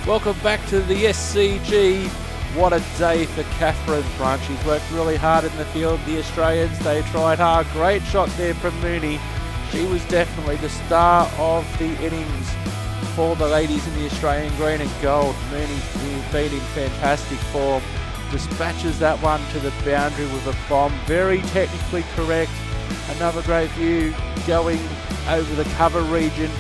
Welcome back to the SCG. What a day for Catherine Brunt. She's worked really hard in the field. The Australians, they tried hard. Great shot there from Mooney. She was definitely the star of the innings for the ladies in the Australian green and gold. Mooney been in fantastic form. Dispatches that one to the boundary with a bomb. Very technically correct. Another great view going over the cover region.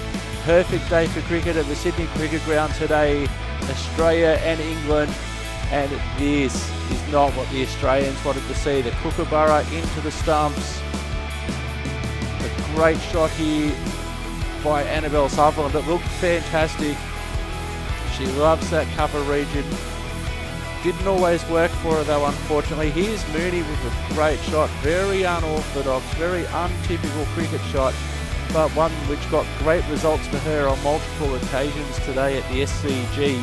Perfect day for cricket at the Sydney Cricket Ground today. Australia and England. And this is not what the Australians wanted to see. The Kookaburra into the stumps. A great shot here by Annabelle Sutherland. It looked fantastic. She loves that cover region. Didn't always work for her though, unfortunately. Here's Mooney with a great shot. Very unorthodox, very untypical cricket shot, but one which got great results for her on multiple occasions today at the SCG.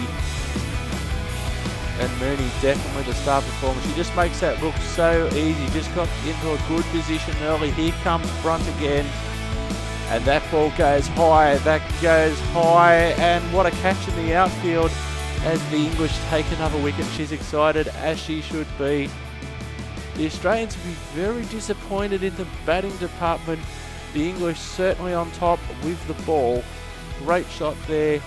And Mooney definitely the star performer. She just makes that look so easy. Just got into a good position early. Here comes Brunt again. And that ball goes high. That goes high. And what a catch in the outfield as the English take another wicket. She's excited, as she should be. The Australians will be very disappointed in the batting department. The English certainly on top with the ball. Great shot there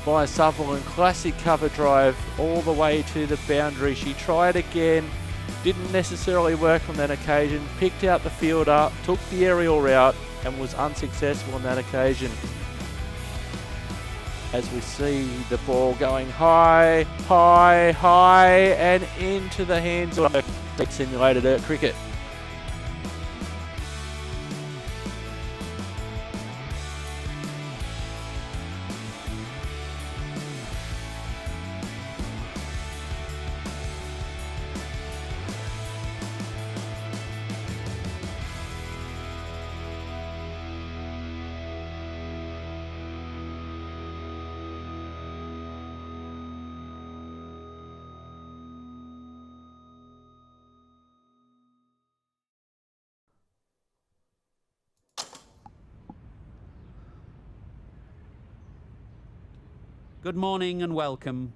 by Sutherland. Classic cover drive all the way to the boundary. She tried again. Didn't necessarily work on that occasion. Picked out the fielder, took the aerial route and was unsuccessful on that occasion. As we see the ball going high, high, high and into the hands of simulated cricket. Good morning and welcome.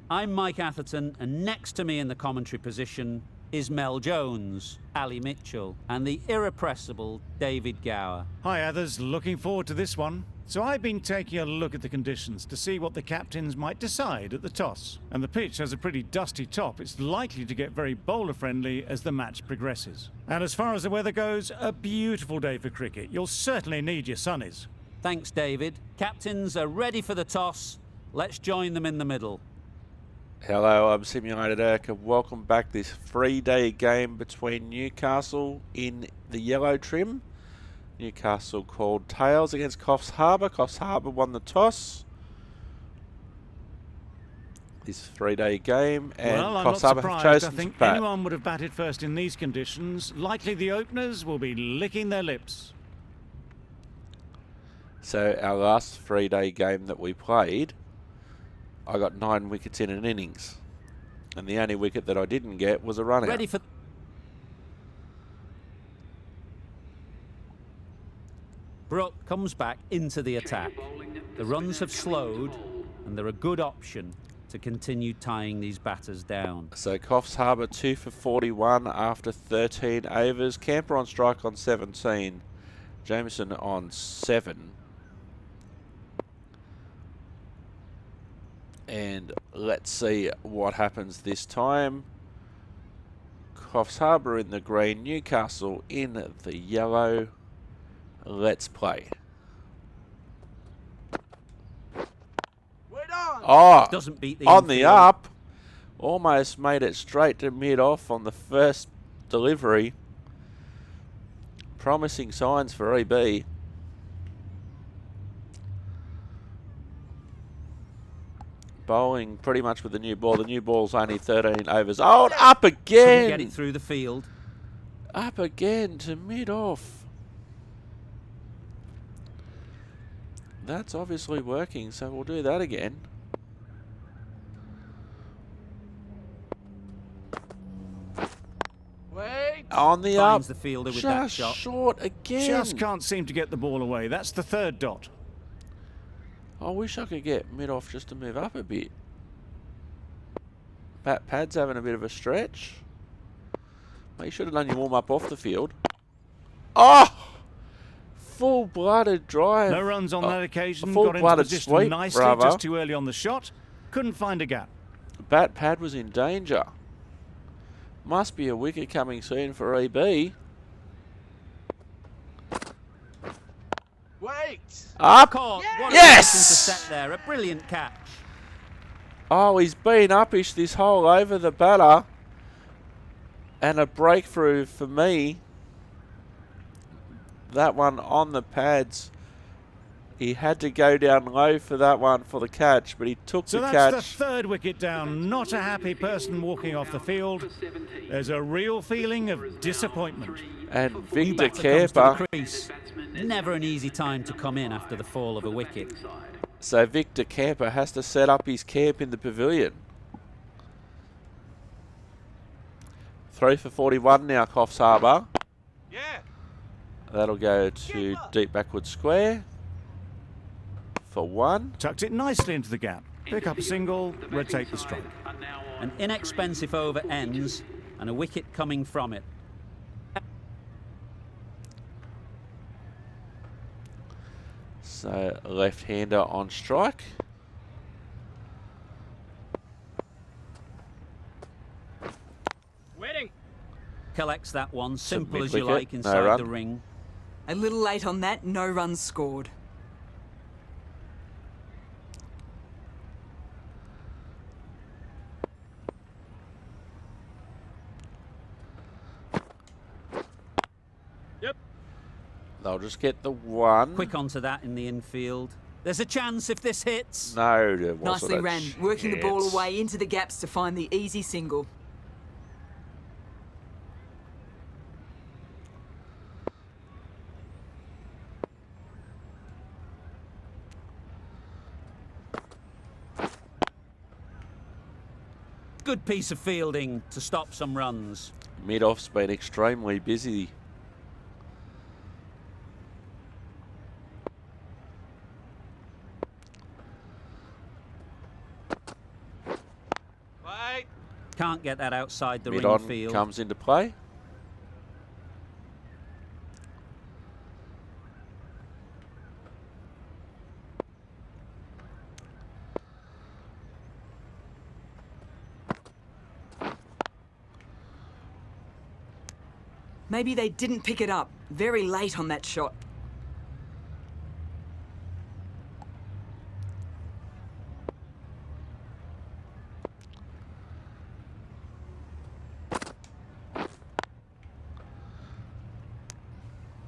I'm Mike Atherton, and next to me in the commentary position is Mel Jones, Ali Mitchell, and the irrepressible David Gower. Hi others, looking forward to this one. So I've been taking a look at the conditions to see what the captains might decide at the toss. And the pitch has a pretty dusty top. It's likely to get very bowler friendly as the match progresses. And as far as the weather goes, a beautiful day for cricket. You'll certainly need your sunnies. Thanks, David. Captains are ready for the toss. Let's join them in the middle. Hello, I'm Simulated Urk and welcome back this 3-day game between Newcastle in the yellow trim. Newcastle called tails against Coffs Harbour. Coffs Harbour won the toss. This 3-day game, and well, Coffs Harbour have chosen I think to bat. anyone would have batted first in these conditions. Likely the openers will be licking their lips. So our last 3-day game that we played, I got 9 wickets in an innings. And the only wicket that I didn't get was a run out. Ready for... Brooke comes back into the attack. The runs have slowed and they're a good option to continue tying these batters down. So Coffs Harbour 2 for 41 after 13 overs. Camper on strike on 17. Jameson on 7. And let's see what happens this time. Coffs Harbour in the green, Newcastle in the yellow. Let's play. Oh, Doesn't beat the on the infield. up. Almost made it straight to mid-off on the first delivery. Promising signs for EB. Bowling pretty much with the new ball. The new ball's only 13 overs. Oh, and up Couldn't again. get it through the field. Up again to mid-off. That's obviously working, so we'll do that again. Wait! On the Finds up. the fielder with that Just shot. short again. Just can't seem to get the ball away. That's the third dot. I wish I could get mid-off just to move up a bit. Pad's having a bit of a stretch. Well, you should have done your warm-up off the field. Oh! Full-blooded drive. No runs on that occasion. A Got into full-blooded position sweep, nicely, bravo. just too early on the shot. Couldn't find a gap. Pad was in danger. Must be a wicket coming soon for EB. Wait! Up! Caught. What a Yes! position to set there. A brilliant catch. Oh, he's been uppish this hole over the batter. And a breakthrough for me. That one on the pads. He had to go down low for that one for the catch, but he took So the that's catch. the third wicket down. Not a happy person walking off the field. There's a real feeling of disappointment. And New Victor batter comes to the Kerper. crease. Never an easy time to come in after the fall of a wicket. So Victor Kerper has to set up his camp in the pavilion. 3 for 41 now, Coffs Harbour. Yeah! That'll go to deep backward square for 1. Tucked it nicely into the gap. Pick up a single, rotate the strike. An inexpensive over ends and a wicket coming from it. So left-hander on strike. Waiting! Collects that one, simple as you mid-wicket, like, no inside run. the ring. A little late on that, no runs scored. Yep. They'll just get the 1. Quick onto that in the infield. There's a chance if this hits. No, there wasn't Nicely a ran, working the ball chance. away into the gaps to find the easy single. Good piece of fielding to stop some runs. Mid-off's been extremely busy. Wait! Can't get that outside the ring Mid-on field. comes into play. Maybe they didn't pick it up. Very late on that shot.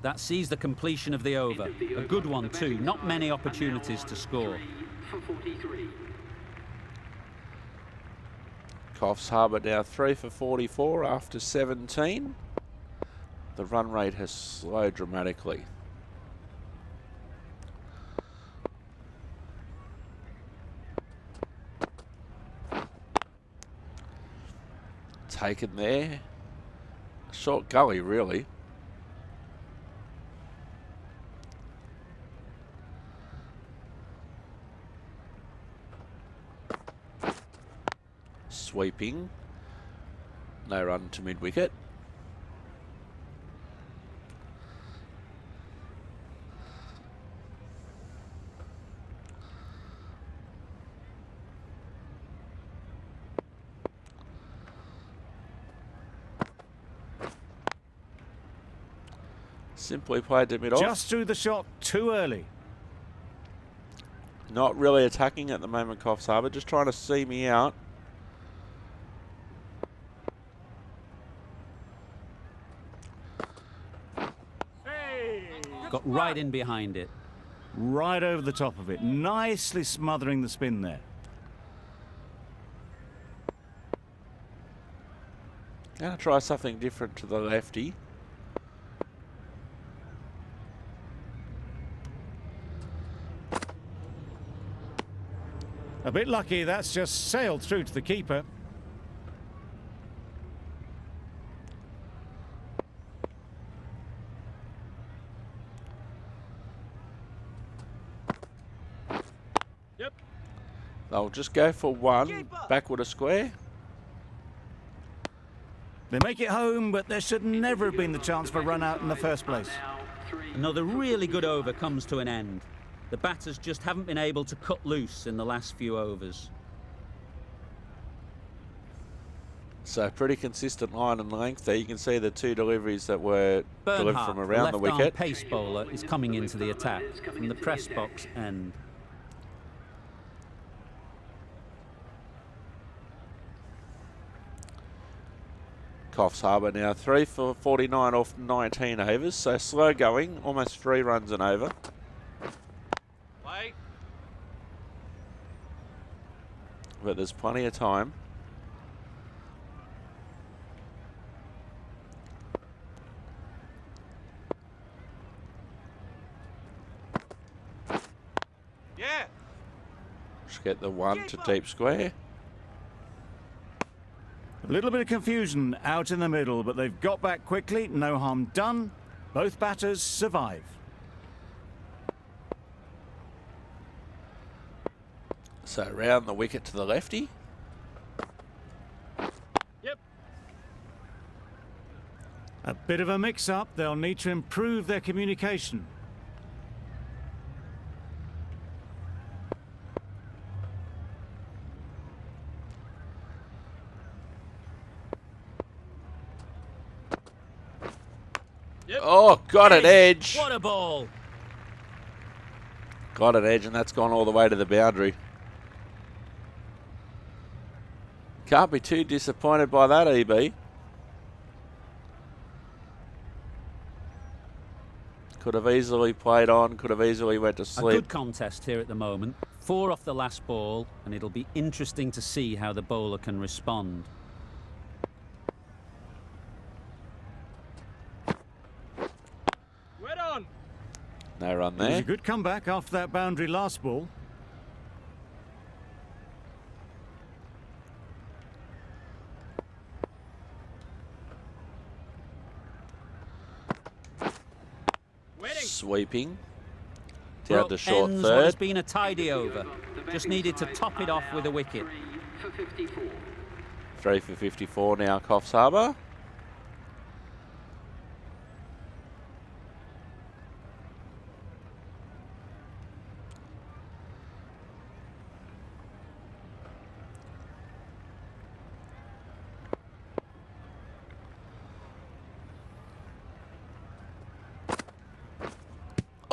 That sees the completion of the over. A good one too. Not many opportunities to score. Coffs Harbour now 3 for 44 after 17. The run rate has slowed dramatically. Taken there. Short gully, really. Sweeping. No run to mid-wicket. Simply played to mid-off. Just threw the shot too early. Not really attacking at the moment, Coffs Harbour. Just trying to see me out. Got right in behind it. Right over the top of it. Nicely smothering the spin there. Gonna try something different to the lefty. A bit lucky, that's just sailed through to the keeper. Yep. They'll just go for one, backward a square. They make it home, but there should never have been the chance for run out in the first place. Another really good over comes to an end. The batters just haven't been able to cut loose in the last few overs. So pretty consistent line and length there. You can see the two deliveries that were delivered Bernhardt, from around the left-arm wicket. pace bowler, is coming into the attack from the press box end. Coffs Harbour now 3 for 49 off 19 overs. So slow going, almost 3 runs and over. Play. But there's plenty of time. Yeah. Just get the one to deep square. A little bit of confusion out in the middle, but they've got back quickly. No harm done. Both batters survive. So round the wicket to the lefty. Yep. A bit of a mix-up. They'll need to improve their communication. Oh, got an edge. What a ball! Got an edge, and that's gone all the way to the boundary. Can't be too disappointed by that, EB. Could have easily played on, could have easily went to A sleep. good contest here at the moment. 4 off the last ball, and it'll be interesting to see how the bowler can respond. Wet on. No run It was a there. good comeback after that boundary last ball. Wetting. Sweeping. Down to Brooke short ends what has third. been a tidy over. Just needed to top it off with a wicket. 3 for 54 now, Coffs Harbour.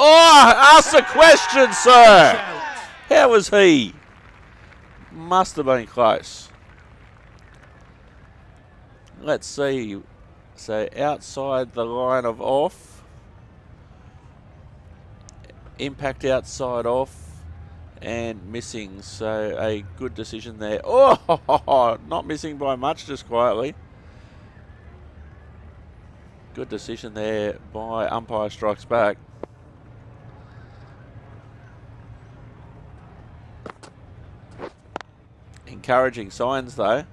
Oh, ask the question, sir. How was he? Must have been close. Let's see. So outside the line of off. Impact outside off. And missing. So a good decision there. Oh, not missing by much, just quietly. Good decision there by umpire strikes back. Encouraging signs though.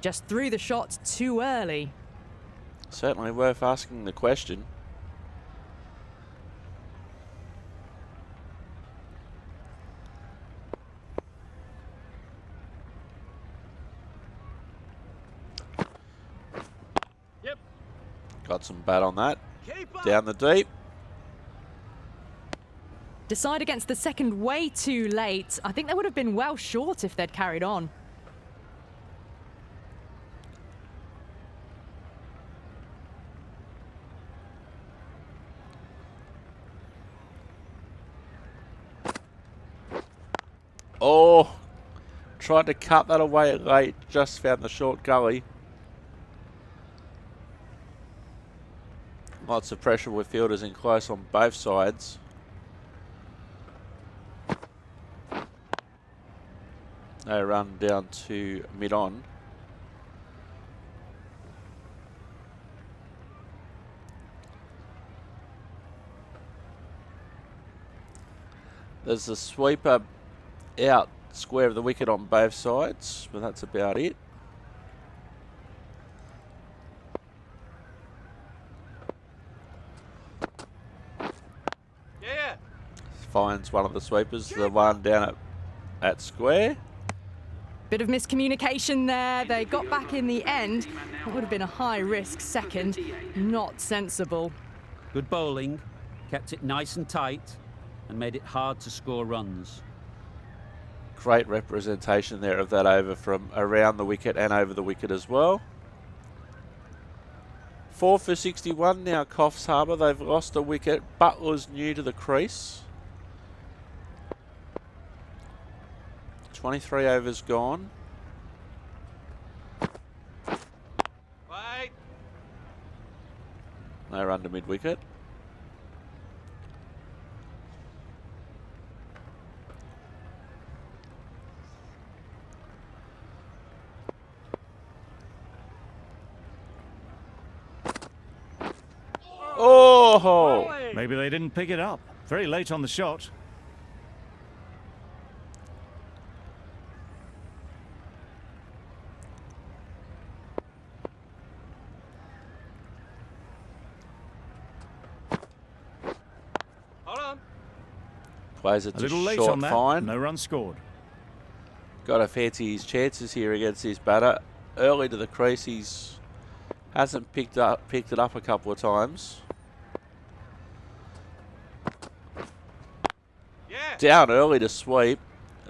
Just threw the shot too early. Certainly worth asking the question. Yep. Got some bat on that. Keeper. Down the deep. Decide against the second way too late. I think they would have been well short if they'd carried on. Oh, tried to cut that away late. Just found the short gully. Lots of pressure with fielders in close on both sides. They run down to mid-on. There's a sweeper out square of the wicket on both sides, but that's about it. Yeah. Finds one of the sweepers, the one down at square. Bit of miscommunication there. They got back in the end. It would have been a high-risk second. Not sensible. Good bowling, kept it nice and tight, and made it hard to score runs. Great representation there of that over from around the wicket and over the wicket as well. 4 for 61 now, Coffs Harbour. They've lost a wicket. Butler's new to the crease. 23 overs gone. Wait. No run to mid-wicket. Oh! Maybe they didn't pick it up. Very late on the shot. Hold on. Plays it A to little late short on that. fine. No run scored. Got to fancy his chances here against his batter. Early to the crease, he's hasn't picked it up a couple of times. Yeah. Down early to sweep.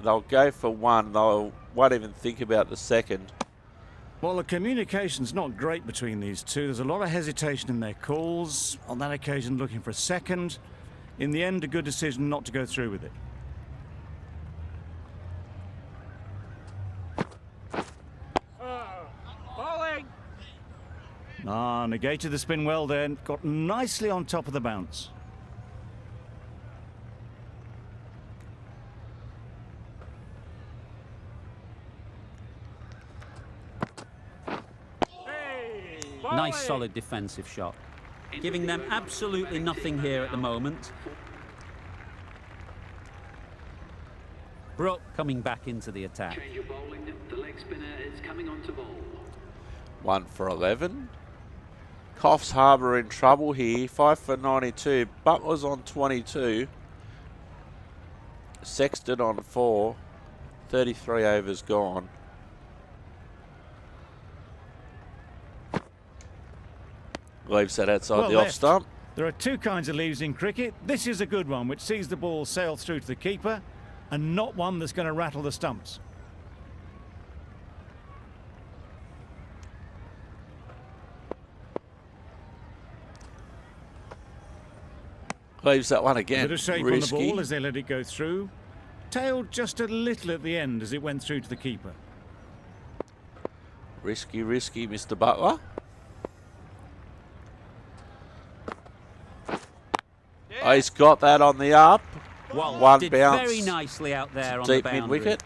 They'll go for one. They won't even think about the second. Well, the communication's not great between these two. There's a lot of hesitation in their calls. On that occasion, looking for a second. In the end, a good decision not to go through with it. Bowling. Negated the spin well then. Got nicely on top of the bounce. Nice solid defensive shot. Giving them absolutely nothing here at the moment. Brooke coming back into the attack. Change your bowling. The leg spinner is coming on to bowl. 1 for 11. Coffs Harbour in trouble here. 5 for 92. Butler's on 22. Sexton on 4. 33 overs gone. Leaves that outside Well the off left. stump. There are two kinds of leaves in cricket. This is a good one, which sees the ball sail through to the keeper, and not one that's going to rattle the stumps. Leaves that one A again. bit of shape Risky. on the ball as they let it go through. Tailed just a little at the end as it went through to the keeper. Risky, Mr. Butler. Oh, he's got that on the up. Well, One did bounce. very nicely out there on the Deep boundary. mid-wicket.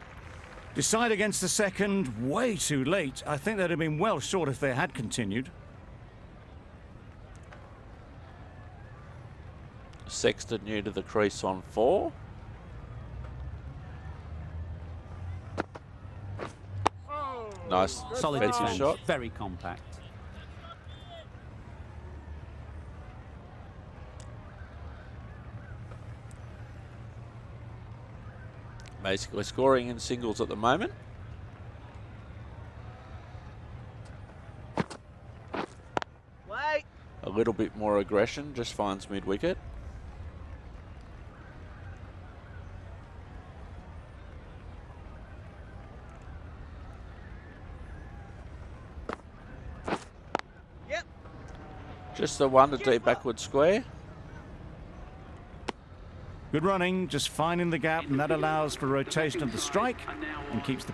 Decide against the second, way too late. I think they'd have been well short if they had continued. Sexton new to the crease on 4. Nice Solid defensive defense, shot. very compact. Basically scoring in singles at the moment. Wait. A little bit more aggression, just finds mid-wicket. Yep. Just the one to deep backward square. Good running, just finding the gap, and that allows for rotation of the strike and keeps the...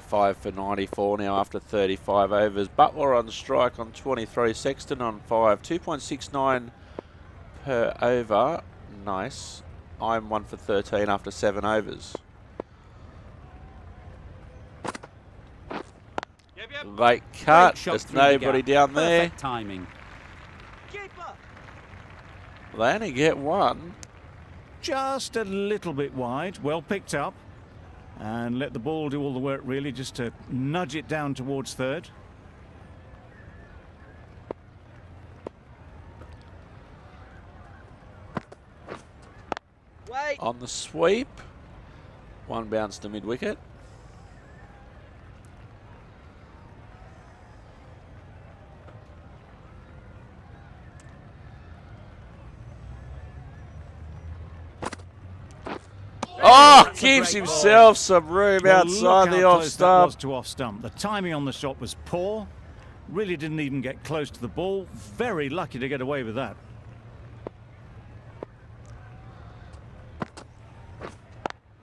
5 for 94 now after 35 overs. Butler on strike on 23. Sexton on 5. 2.69 per over. Nice. I'm 1 for 13 after 7 overs. Yep. Late cut. Great shot There's through the nobody gap. down there. Perfect timing. Keeper. They only get one. just a little bit wide. Well picked up. And let the ball do all the work, really, just to nudge it down towards third. Wait. On the sweep. One bounce to mid-wicket. Oh, gives himself some room outside the off That was stump. to off stump. The timing on the shot was poor. Really didn't even get close to the ball. Very lucky to get away with that.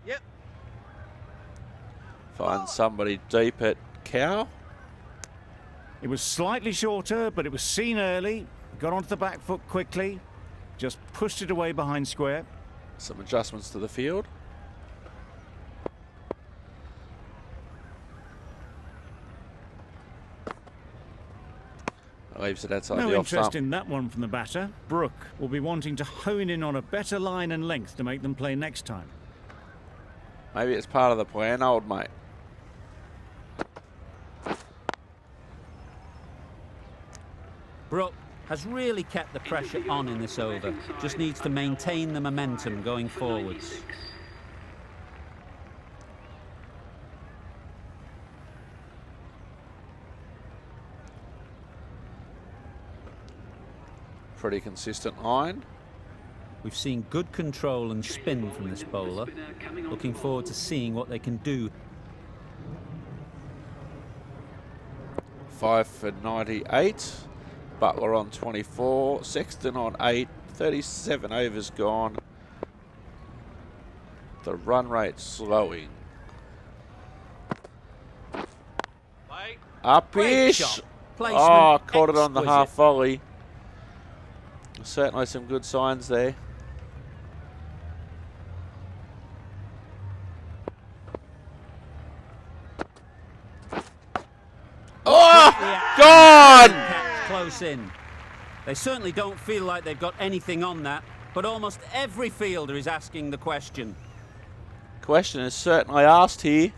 Yep. Find somebody deep at Cow. It was slightly shorter, but it was seen early. Got onto the back foot quickly. Just pushed it away behind square. Some adjustments to the field. Leaves it outside No the off interest stump. in that one from the batter. Brooke will be wanting to hone in on a better line and length to make them play next time. Maybe it's part of the plan, old mate. Brooke has really kept the pressure on in this over. Just needs to maintain the momentum going forwards. Pretty consistent line. We've seen good control and spin from this bowler. Looking forward to seeing what they can do. 5 for 98. Butler on 24. Sexton on 8. 37 overs gone. The run rate slowing. Wait. Up-ish. shot. Placement Oh, caught it on the exquisite. half volley. Certainly some good signs there. Oh, gone! Catch close in. They certainly don't feel like they've got anything on that, but almost every fielder is asking the question. Question is certainly asked here.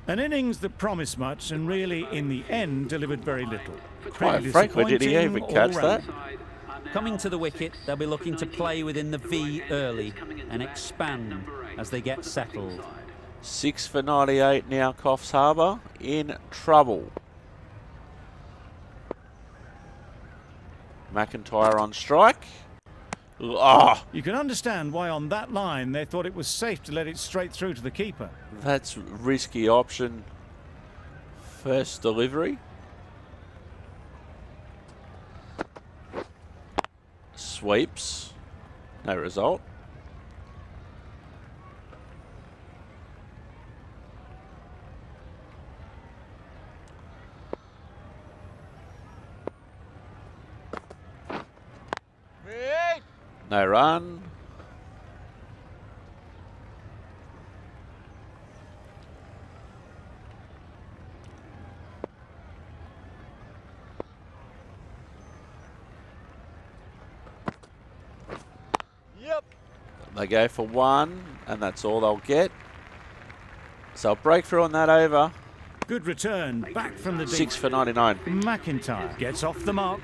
An innings that promised much and really, in the end, delivered very little. Quite Pretty frankly, did he disappointing even all catch round. that? Coming to the wicket, they'll be looking to play within the V early and expand as they get settled. 6 for 98 now, Coffs Harbour in trouble. McIntyre on strike. Oh, You can understand why on that line they thought it was safe to let it straight through to the keeper. that's risky option. First delivery. Sweeps. No result. Wait. No run. Yep. They go for 1, and that's all they'll get. So breakthrough on that over. Good return, back from the deep. 6 for 99. McIntyre gets off the mark.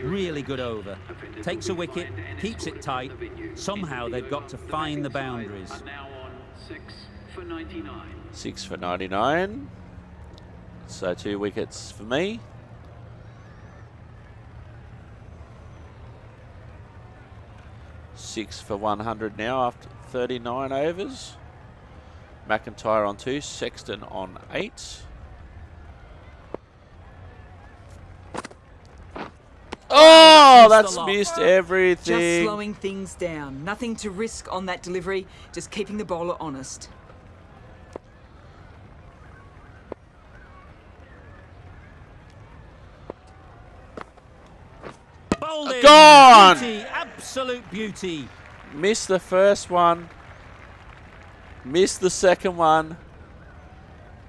Really good over. Takes a wicket, keeps it tight. Somehow they've got to find the boundaries. Now on 6 for 99. 6 for 99. So 2 wickets for me. Six for 100 now after 39 overs. McIntyre on 2, Sexton on 8. Oh, that's the lot. missed everything. Just slowing things down. Nothing to risk on that delivery, just keeping the bowler honest. Bowled in. Gone! Beauty, absolute beauty. Missed the first one. Missed the second one.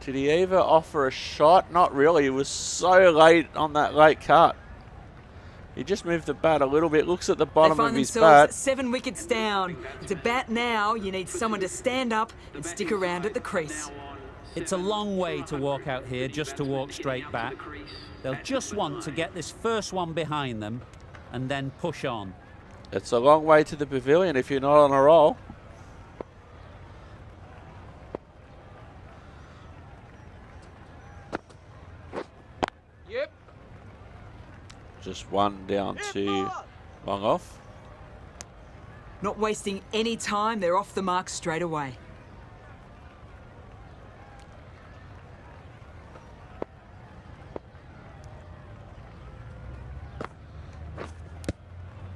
Did he ever offer a shot? Not really. He was so late on that late cut. He just moved the bat a little bit, looks at the They bottom find of his themselves bat. 7 wickets down. To bat now, you need someone to stand up and stick around at the crease. It's a long way to walk out here just to walk straight back. They'll just want to get this first one behind them and then push on. It's a long way to the pavilion if you're not on a roll. Yep. Just one down to long off. Not wasting any time, they're off the mark straight away.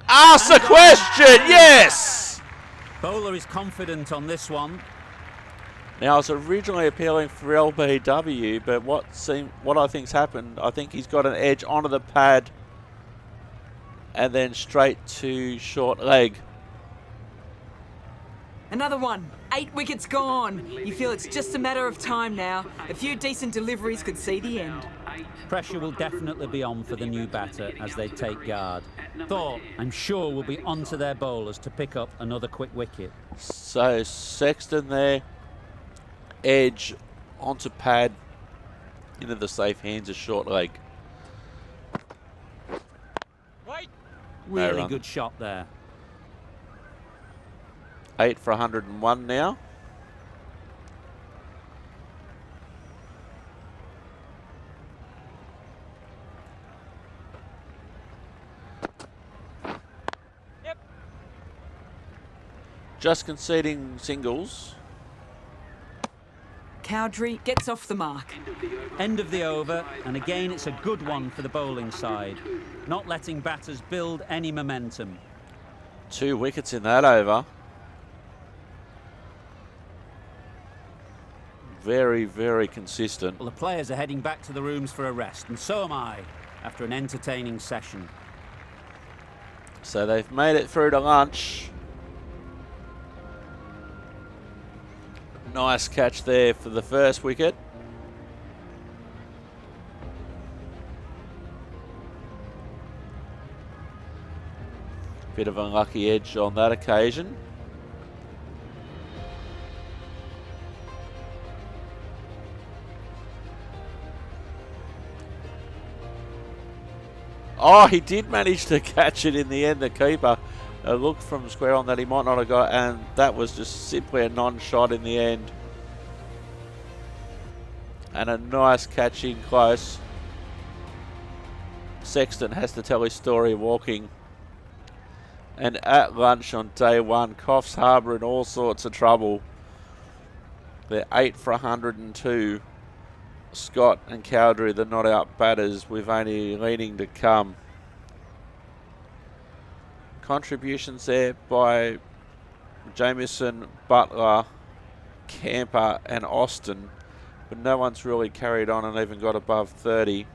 Ask the question, yes! Bowler is confident on this one. Now, I was originally appealing for LBW, but what I think's happened, I think he's got an edge onto the pad and then straight to short leg. Another one. 8 wickets gone. You feel it's just a matter of time now. A few decent deliveries could see the end. Pressure will definitely be on for the new batter as they take guard. Thought, I'm sure, will be onto their bowlers to pick up another quick wicket. So Sexton there, edge onto pad, into the safe hands of short leg. Right. Really run. good shot there. 8 for 101 now. Yep. Just conceding singles. Cowdrey gets off the mark. End of the over, and again it's a good one for the bowling side. Not letting batters build any momentum. 2 wickets in that over. Very, very consistent. Well, the players are heading back to the rooms for a rest, and so am I, after an entertaining session. So they've made it through to lunch. Nice catch there for the first wicket. Bit of a unlucky edge on that occasion. Oh, he did manage to catch it in the end, the keeper. A look from square on that he might not have got, and that was just simply a non-shot in the end. And a nice catch in close. Sexton has to tell his story walking. And at lunch on day one, Coffs Harbour in all sorts of trouble. They're 8 for 102. Scott and Cowdrey, the not out batters, with only leading to come. Contributions there by Jamieson, Butler, Camper and Austin, but no one's really carried on and even got above 30.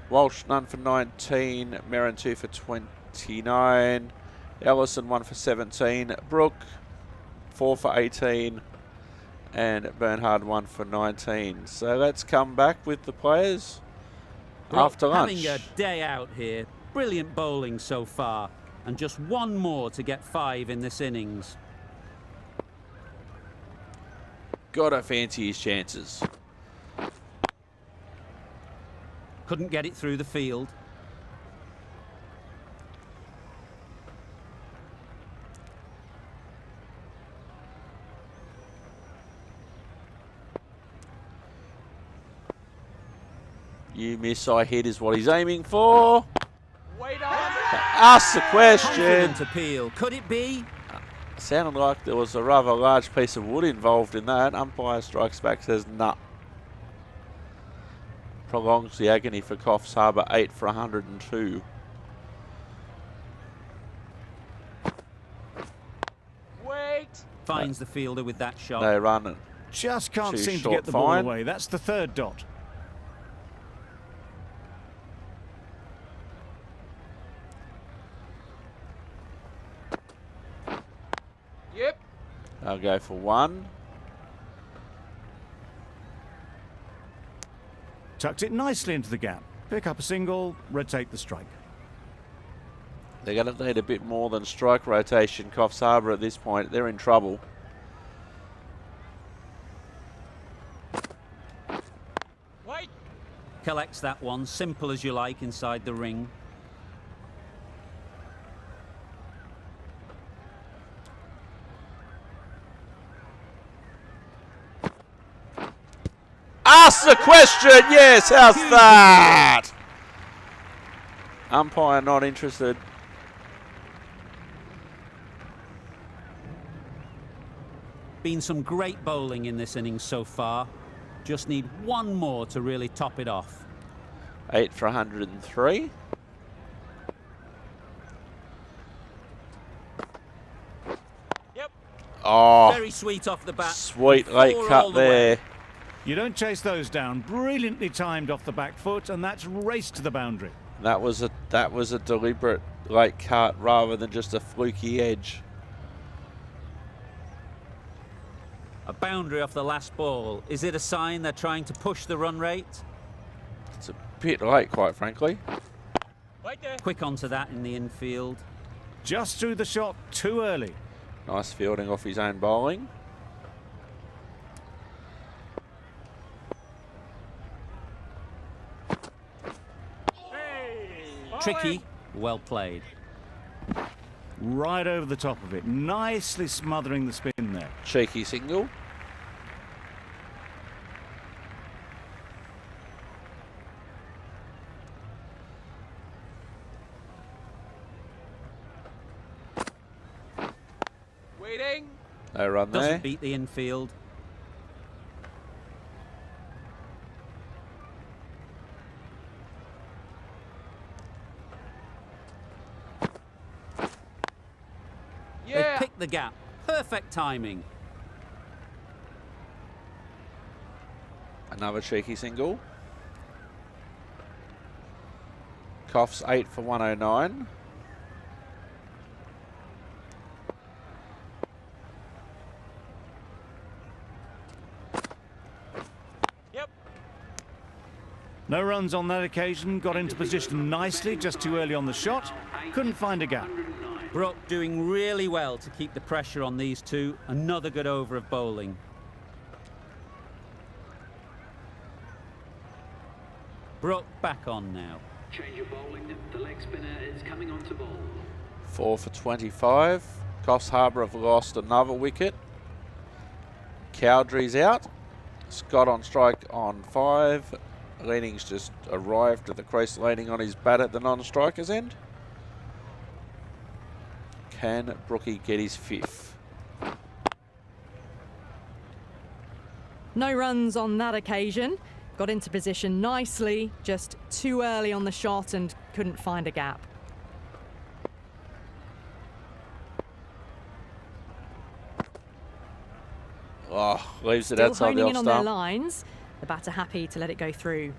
Walsh none for 19, Merrin 2 for 29, Ellison 1 for 17, Brooke 4 for 18, and Bernhard 1 for 19. So let's come back with the players after lunch. Having a day out here. Brilliant bowling so far, and just one more to get 5 in this innings. Gotta fancy his chances. Couldn't get it through the field. You miss, I hit is what he's aiming for. Wait on. Ask the question. Confident appeal. Could it be? Sounded like there was a rather large piece of wood involved in that. Umpire strikes back, says nah. Prolongs the agony for Coffs Harbour, 8 for 102. Wait. Finds the fielder with that shot. They run it. Just can't Too seem to short get the ball fine. away. That's the third dot. Yep. They'll go for 1. Tucked it nicely into the gap. Pick up a single, rotate the strike. They're going to need a bit more than strike rotation, Coffs Harbour, at this point. They're in trouble. Wait. Collects that one, simple as you like, inside the ring. Ask the question, yes, how's that? Umpire not interested. Been some great bowling in this innings so far. Just need one more to really top it off. 8 for 103. Yep. Oh, Very sweet off the bat. sweet late Four all cut the way. there. You don't chase those down. Brilliantly timed off the back foot, and that's raced to the boundary. That was a deliberate late cut rather than just a fluky edge. A boundary off the last ball. Is it a sign they're trying to push the run rate? It's a bit late, quite frankly. Wait there. Quick onto that in the infield. Just threw the shot too early. Nice fielding off his own bowling. Tricky, well played. Right over the top of it. Nicely smothering the spin there. Cheeky single. Waiting. No run there. Doesn't beat the infield. They've Yeah. picked the gap. Perfect timing. Another cheeky single. Coffs 8 for 109. Yep. No runs on that occasion. Got into position nicely, just too early on the shot. Couldn't find a gap. Brooke doing really well to keep the pressure on these two. Another good over of bowling. Brooke back on now. Change of bowling. The leg spinner is coming on to bowl. 4 for 25. Coffs Harbour have lost another wicket. Cowdrey's out. Scott on strike on 5. Leaning's just arrived at the crease, leaning on his bat at the non-striker's end. Can Brookie get his 5th? No runs on that occasion. Got into position nicely, just too early on the shot and couldn't find a gap. Oh, leaves it Still outside the honing off in on their stump. lines. The batter happy to let it go through.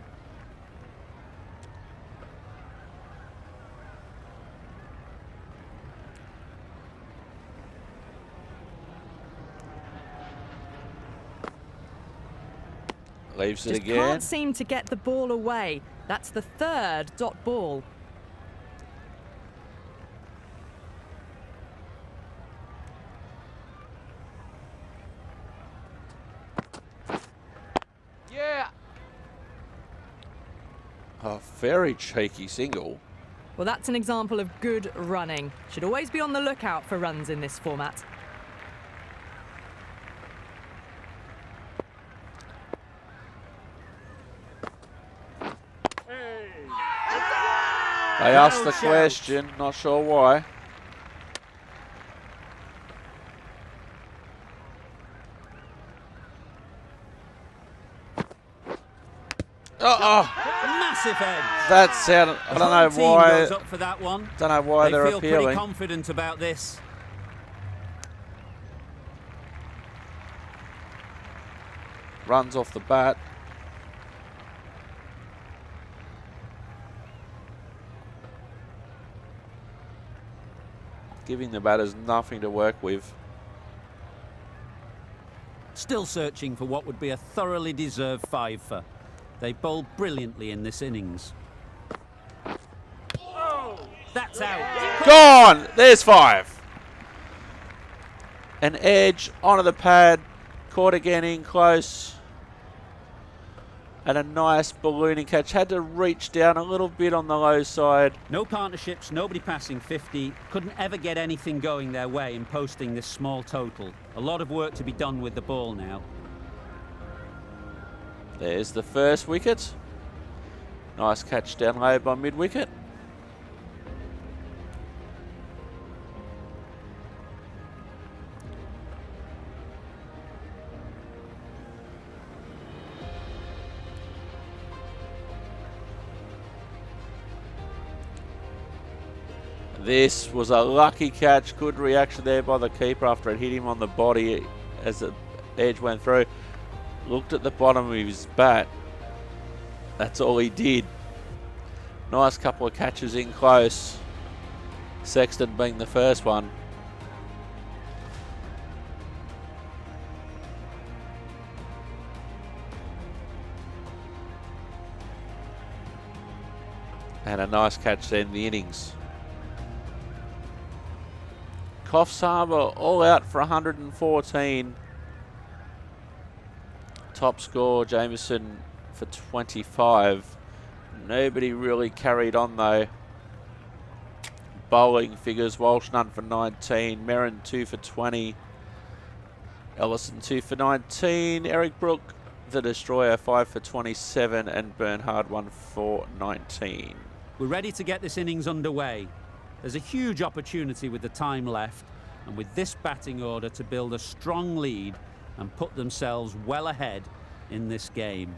Leaves it Just again. can't seem to get the ball away. That's the 3rd dot ball. Yeah. A very cheeky single. Well, that's an example of good running. Should always be on the lookout for runs in this format. They asked the question, not sure why. Massive edge. That sounded. I The don't whole know team why. goes up for that one. Don't know why They they're feel pretty appealing. confident about this. Runs off the bat. Giving the batters nothing to work with. Still searching for what would be a thoroughly deserved 5 for. They bowled brilliantly in this innings. That's out. Gone! There's 5. An edge onto the pad. Caught again in close. And a nice ballooning catch. Had to reach down a little bit on the low side. No partnerships, nobody passing 50. Couldn't ever get anything going their way in posting this small total. A lot of work to be done with the ball now. There's the first wicket. Nice catch down low by mid-wicket. This was a lucky catch. Good reaction there by the keeper after it hit him on the body as the edge went through. Looked at the bottom of his bat. That's all he did. Nice couple of catches in close. Sexton being the first one. And a nice catch to end the innings. Coffs Harbour all out for 114. Top score, Jameson for 25. Nobody really carried on though. Bowling figures, Walsh none for 19, Merrin 2 for 20, Ellison 2 for 19, Eric Brook, the destroyer 5 for 27, and Bernhard 1 for 19. We're ready to get this innings underway. There's a huge opportunity with the time left, and with this batting order to build a strong lead and put themselves well ahead in this game.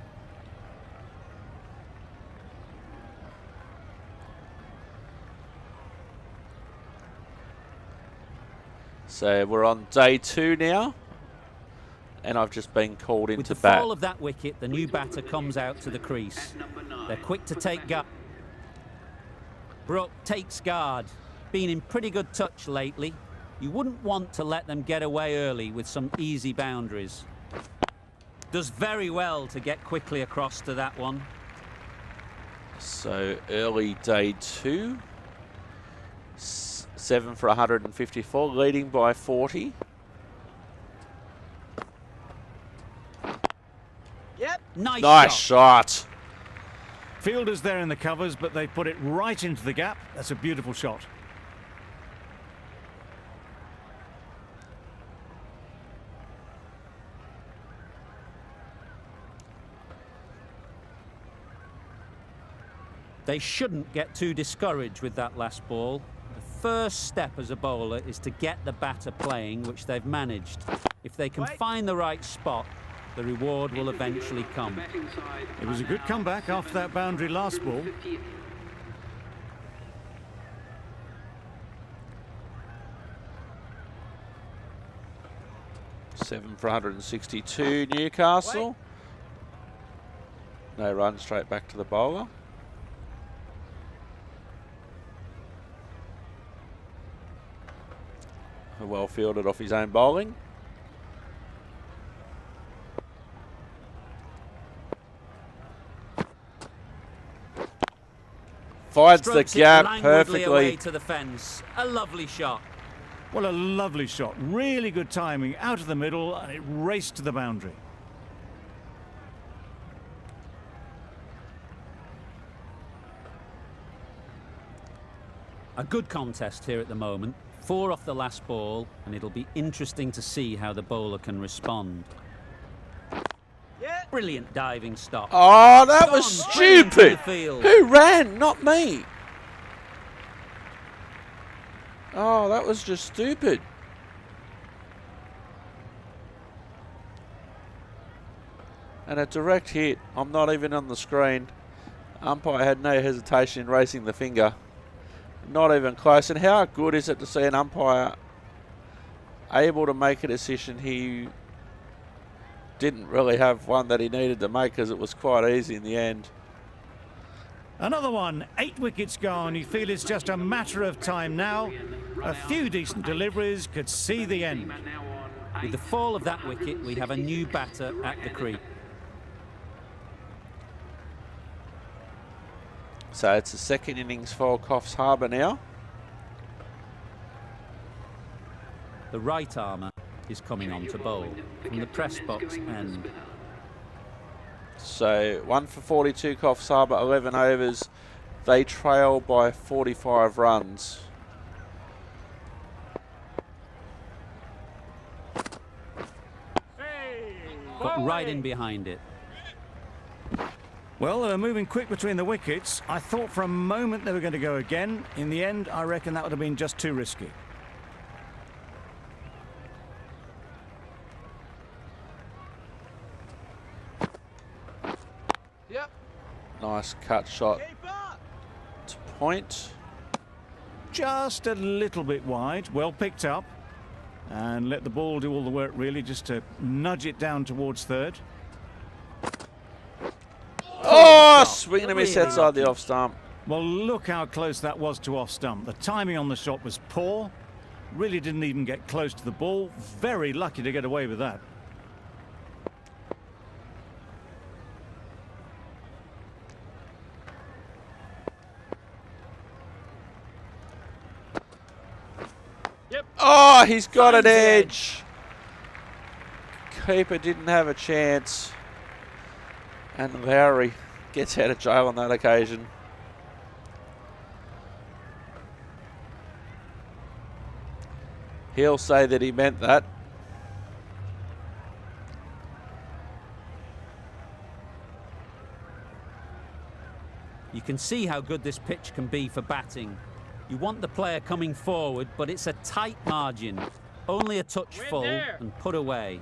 So we're on day 2 now, and I've just been called into with the bat. fall of that wicket, the new batter comes out to the crease. They're quick to take guard. Brooke takes guard. Been in pretty good touch lately. You wouldn't want to let them get away early with some easy boundaries. Does very well to get quickly across to that one. So early day 2. 7 for 154, leading by 40. Yep. Nice shot. Fielders there in the covers, but they put it right into the gap. That's a beautiful shot. They shouldn't get too discouraged with that last ball. The first step as a bowler is to get the batter playing, which they've managed. If they can find the right spot, the reward will eventually come. It was a good comeback after that boundary last ball. Seven for 162, Newcastle. No run, straight back to the bowler. Well fielded off his own bowling. Finds the gap perfectly. Away to the fence. A lovely shot. Well, a lovely shot. Really good timing out of the middle, and it raced to the boundary. A good contest here at the moment. 4 off the last ball, and it'll be interesting to see how the bowler can respond. Yeah. Brilliant diving stop. Oh, that was Straight into the stupid. field. Who ran? Not me. Oh, that was just stupid. And a direct hit. I'm not even on the screen. Umpire had no hesitation in raising the finger. Not even close. And how good is it to see an umpire able to make a decision he didn't really have one that he needed to make, because it was quite easy in the end. Another one, 8 wickets gone. You feel it's just a matter of time now. A few decent deliveries could see the end. With the fall of that wicket, we have a new batter at the crease. So it's the second innings for Coffs Harbour now. The right armour is coming on to bowl from the press box end. So 1 for 42 Coffs Harbour, 11 overs. They trail by 45 runs. Got right in behind it. Well, they were moving quick between the wickets. I thought for a moment they were going to go again. In the end, I reckon that would have been just too risky. Yep. Nice cut shot Keep up. to point. Just a little bit wide. Well picked up. And let the ball do all the work, really, just to nudge it down towards third. Oh, swing and a miss outside the off stump. Well, look how close that was to off stump. The timing on the shot was poor. Really didn't even get close to the ball. Very lucky to get away with that. Oh, he's got an edge. Keeper didn't have a chance. And Lowry gets out of jail on that occasion. He'll say that he meant that. You can see how good this pitch can be for batting. You want the player coming forward, but it's a tight margin. Only a touch full and put away.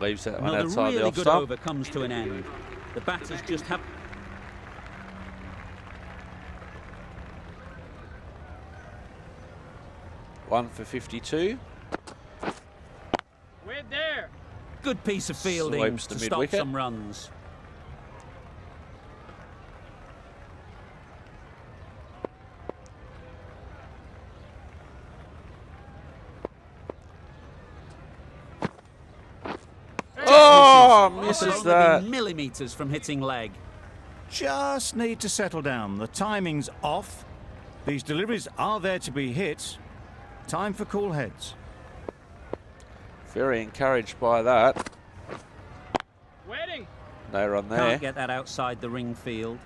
Leaves that one Another outside the really off good stump. over comes to an end. The batters just have... One for 52. We're there. Good piece of fielding Swipes the to stop mid-wicket. some runs. Oh, It's misses only that. been millimetres from hitting leg. Just need to settle down. The timing's off. These deliveries are there to be hit. Time for cool heads. Very encouraged by that. Waiting. No run there. Can't get that outside the ring field.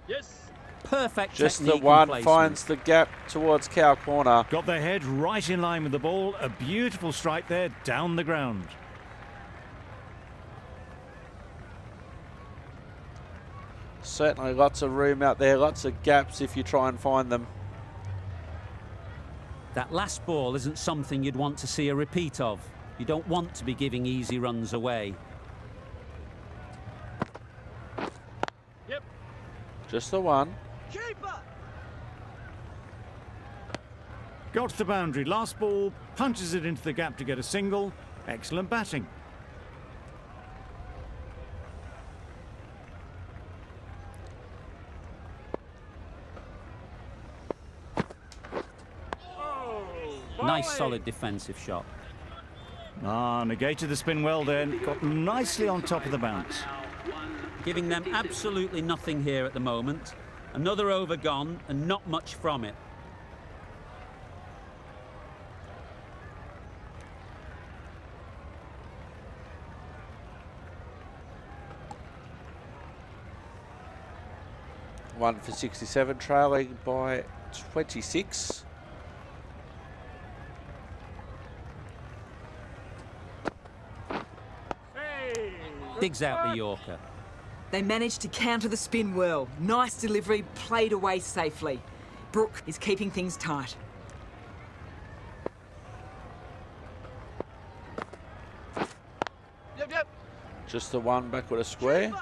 Yes. Perfect Just the technique one and placement. finds the gap towards cow corner. Got their head right in line with the ball. A beautiful strike there down the ground. Certainly lots of room out there, lots of gaps if you try and find them. That last ball isn't something you'd want to see a repeat of. You don't want to be giving easy runs away. Yep. Just the one. Keeper. Got to the boundary. Last ball, punches it into the gap to get a single. Excellent batting. Nice solid defensive shot. Ah, negated the spin well then. Got nicely on top of the bounce. Giving them absolutely nothing here at the moment. Another over gone and not much from it. One for 67, trailing by 26. Digs out the Yorker. They managed to counter the spin well. Nice delivery, played away safely. Brooke is keeping things tight. Yep, yep. Just the one back with a square.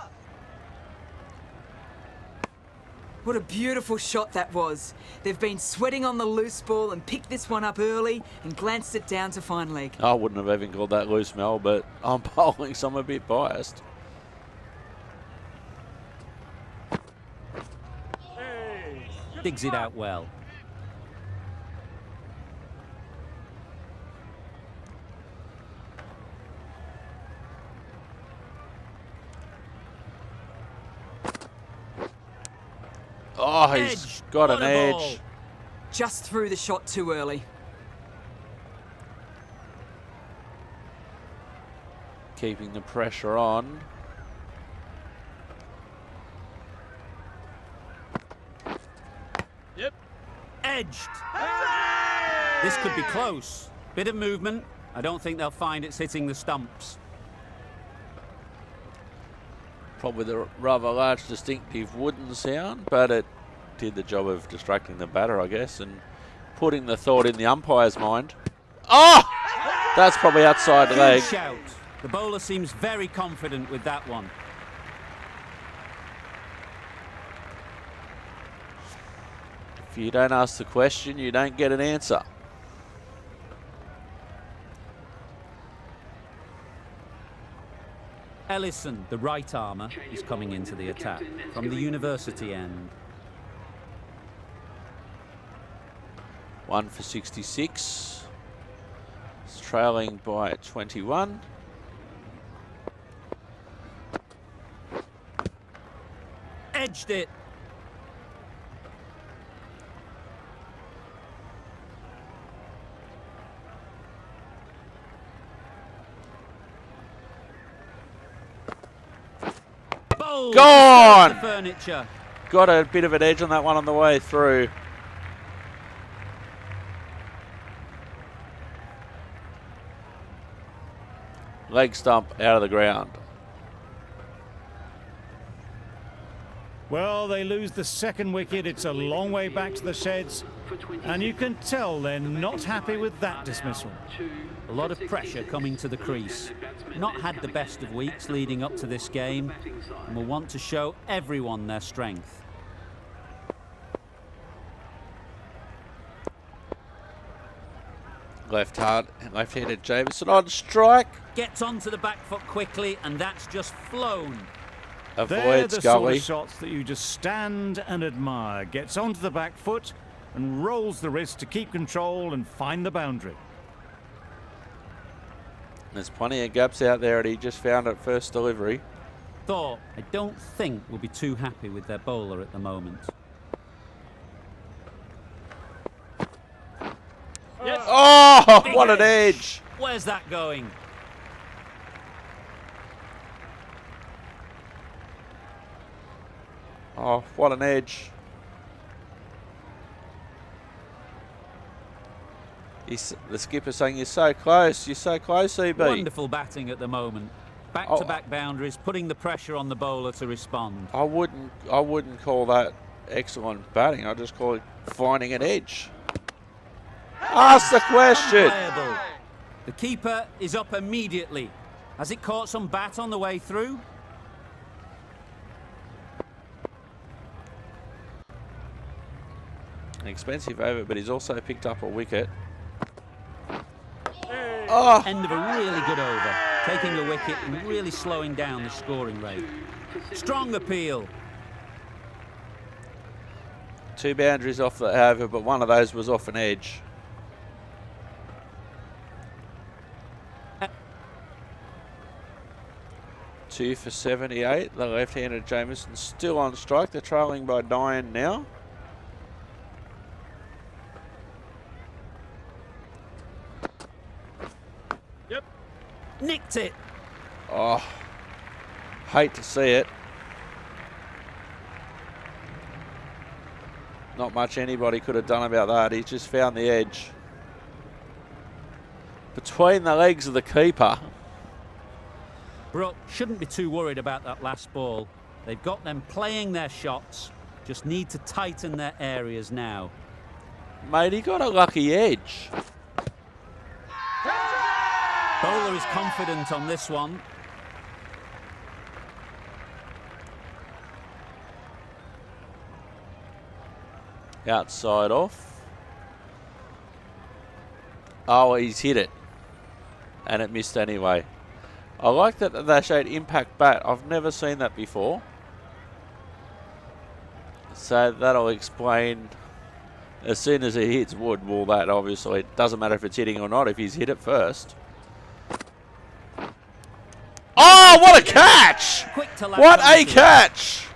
What a beautiful shot that was. They've been sweating on the loose ball and picked this one up early and glanced it down to fine leg. I wouldn't have even called that loose, Mel, but I'm bowling, so I'm a bit biased. Digs it out well. Oh, he's got an edge. Just threw the shot too early. Keeping the pressure on. Yep. Edged. This could be close. Bit of movement. I don't think they'll find it's hitting the stumps. Probably the rather large distinctive wooden sound, but it did the job of distracting the batter, I guess, and putting the thought in the umpire's mind. Oh! That's probably outside the leg. Good shout. The bowler seems very confident with that one. If you don't ask the question, you don't get an answer. Ellison, the right armour, is coming into the attack from the university end. 1 for 66. It's trailing by 21. Edged it. Gone! The furniture. Got a bit of an edge on that one on the way through. Leg stump out of the ground. Well, they lose the second wicket. It's a long way back to the sheds, and you can tell they're not happy with that dismissal. A lot of pressure coming to the crease. Not had the best of weeks leading up to this game, and will want to show everyone their strength. Left-handed Jameson on strike. Gets onto the back foot quickly, and that's just flown. They're Avoids the sort Gully. of shots that you just stand and admire. Gets onto the back foot and rolls the wrist to keep control and find the boundary. There's plenty of gaps out there, and he just found it first delivery. Thought, I don't think we'll be too happy with their bowler at the moment. Yes. Oh, Big what an edge! Where's that going? Oh, what an edge. The skipper's saying, you're so close, EB. Wonderful batting at the moment. Back-to-back boundaries, putting the pressure on the bowler to respond. I wouldn't call that excellent batting. I just call it finding an edge. Ask the question. Unplayable. The keeper is up immediately. Has it caught some bat on the way through? An expensive over, but he's also picked up a wicket. Oh, End of a really good over. Taking a wicket and really slowing down the scoring rate. Strong appeal. 2 boundaries off the over, but one of those was off an edge. Two for 78. The left-handed Jameson still on strike. They're trailing by 9 now. Yep. Nicked it. Oh, hate to see it. Not much anybody could have done about that. He's just found the edge. Between the legs of the keeper. Brooke shouldn't be too worried about that last ball. They've got them playing their shots. Just need to tighten their areas now. Mate, he got a lucky edge. Bowler is confident on this one. Outside off. Oh, he's hit it. And it missed anyway. I like that they showed impact bat. I've never seen that before. So that'll explain, as soon as he hits wood, well, that obviously, it doesn't matter if it's hitting or not if he's hit it first. Oh, what a catch! What a catch!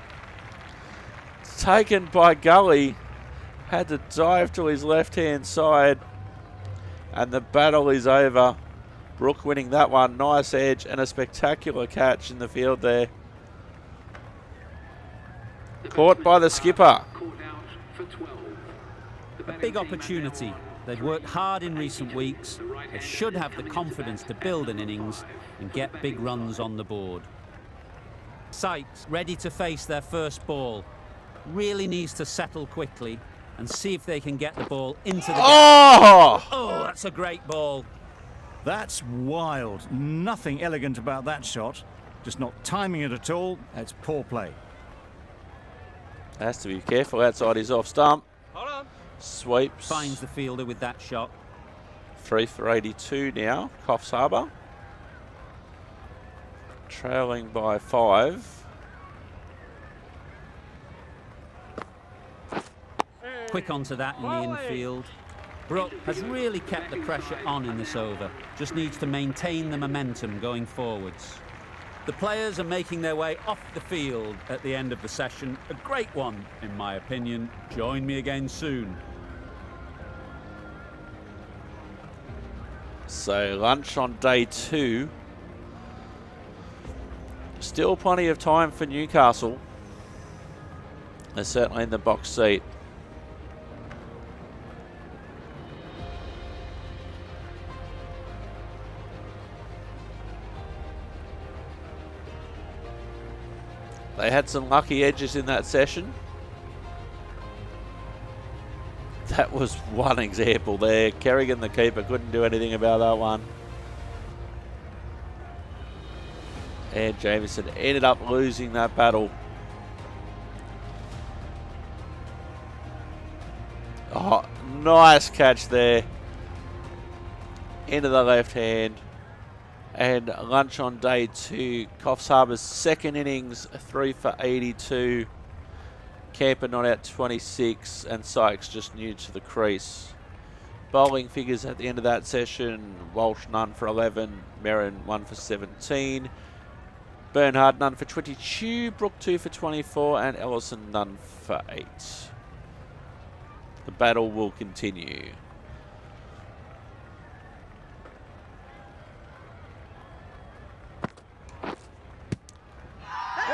Taken by Gully. Had to dive to his left-hand side. And the battle is over. Brooke winning that one. Nice edge and a spectacular catch in the field there. Caught by the skipper. A big opportunity. They've worked hard in recent weeks. They should have the confidence to build an innings and get big runs on the board. Sykes ready to face their first ball. Really needs to settle quickly and see if they can get the ball into the Oh! Oh, that's a great ball. That's wild. Nothing elegant about that shot. Just not timing it at all. It's poor play. Has to be careful outside his off stump. Hold on. Sweeps. Finds the fielder with that shot. 3 for 82 now. Coffs Harbour. Trailing by 5. Quick onto that in the infield. Brooke has really kept the pressure on in this over. Just needs to maintain the momentum going forwards. The players are making their way off the field at the end of the session. A great one, in my opinion. Join me again soon. So lunch on day 2. Still plenty of time for Newcastle. They're certainly in the box seat. They had some lucky edges in that session. That was one example there. Kerrigan, the keeper, couldn't do anything about that one. And Jamieson ended up losing that battle. Oh, nice catch there. Into the left hand. And lunch on day 2. Coffs Harbour's second innings, 3 for 82. Camper not out 26, and Sykes just new to the crease. Bowling figures at the end of that session: Walsh none for 11, Merrin 1 for 17, Bernhard none for 22, Brook 2 for 24, and Ellison none for 8. The battle will continue.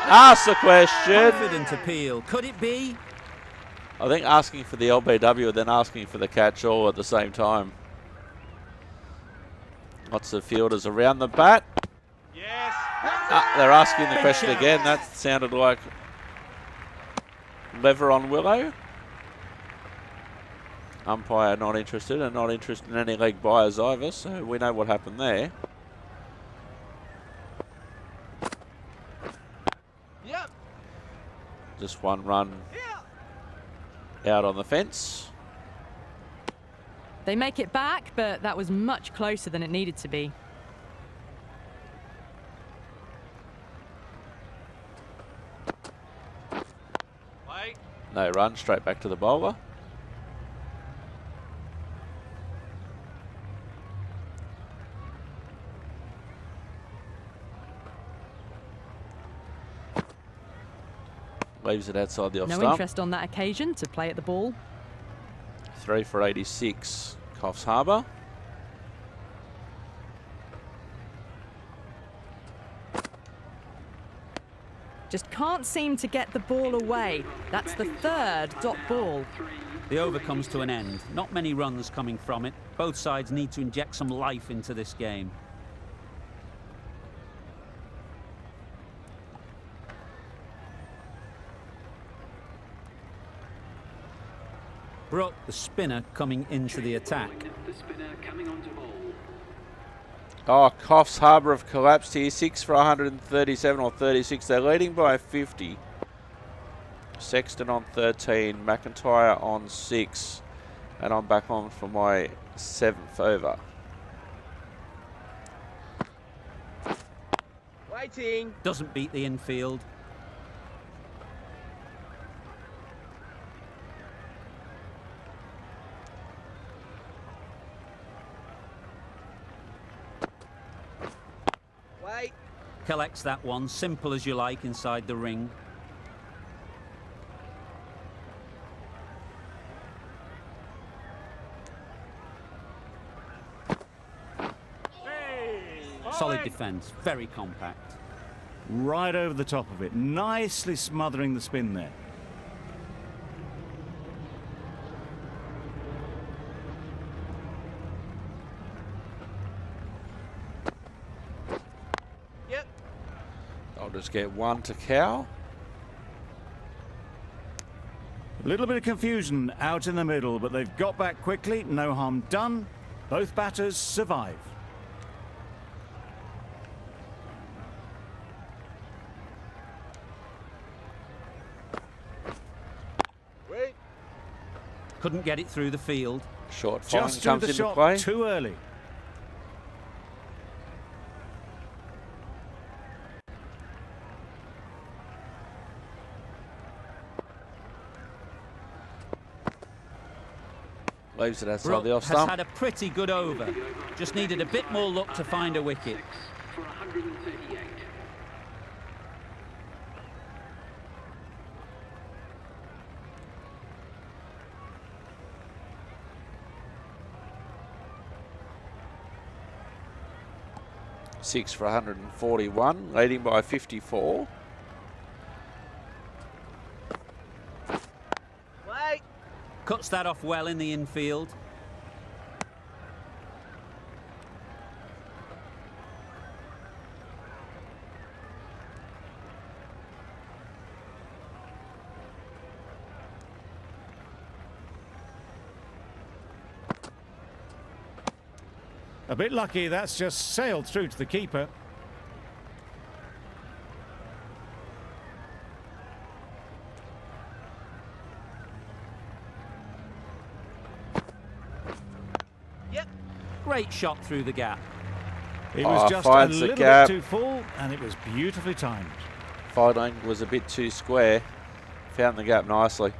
Ask the question. Confident appeal. Could it be? I think asking for the LBW and then asking for the catch all at the same time. Lots of fielders around the bat. Yes. They're asking the question again. That sounded like lever on Willow. Umpire not interested, and not interested in any leg buyers either, so we know what happened there. Yep. Just one run out on the fence. They make it back, but that was much closer than it needed to be. Wait. No run, straight back to the bowler. Leaves it outside the off No stump. interest on that occasion to play at the ball. 3 for 86, Coffs Harbour. Just can't seem to get the ball away. That's the third dot ball. The over comes to an end. Not many runs coming from it. Both sides need to inject some life into this game. Brooke, the spinner, coming into the attack. The spinner coming on to bowl. Oh, Coffs Harbour have collapsed here. 6 for 137 or 36. They're leading by 50. Sexton on 13, McIntyre on 6, and I'm back on for my 7th over. Waiting. Doesn't beat the infield. Wait. Collects that one, simple as you like, inside the ring. Solid defence, very compact. Right over the top of it, nicely smothering the spin there. Yep. I'll just get one to Cow. A little bit of confusion out in the middle, but they've got back quickly, no harm done. Both batters survive. Wait. Couldn't get it through the field. Short fine Just through comes the into shot play. too early. Leaves it outside Brooke the off has stump. had a pretty good over. Just needed a bit more luck to find a wicket. For 138. Six for 141, leading by 54. Wait. Cuts that off well in the infield. A bit lucky, that's just sailed through to the keeper. Yep. Great shot through the gap. It was just a finds the little gap. bit too full, and it was beautifully timed. Fielding was a bit too square. Found the gap nicely.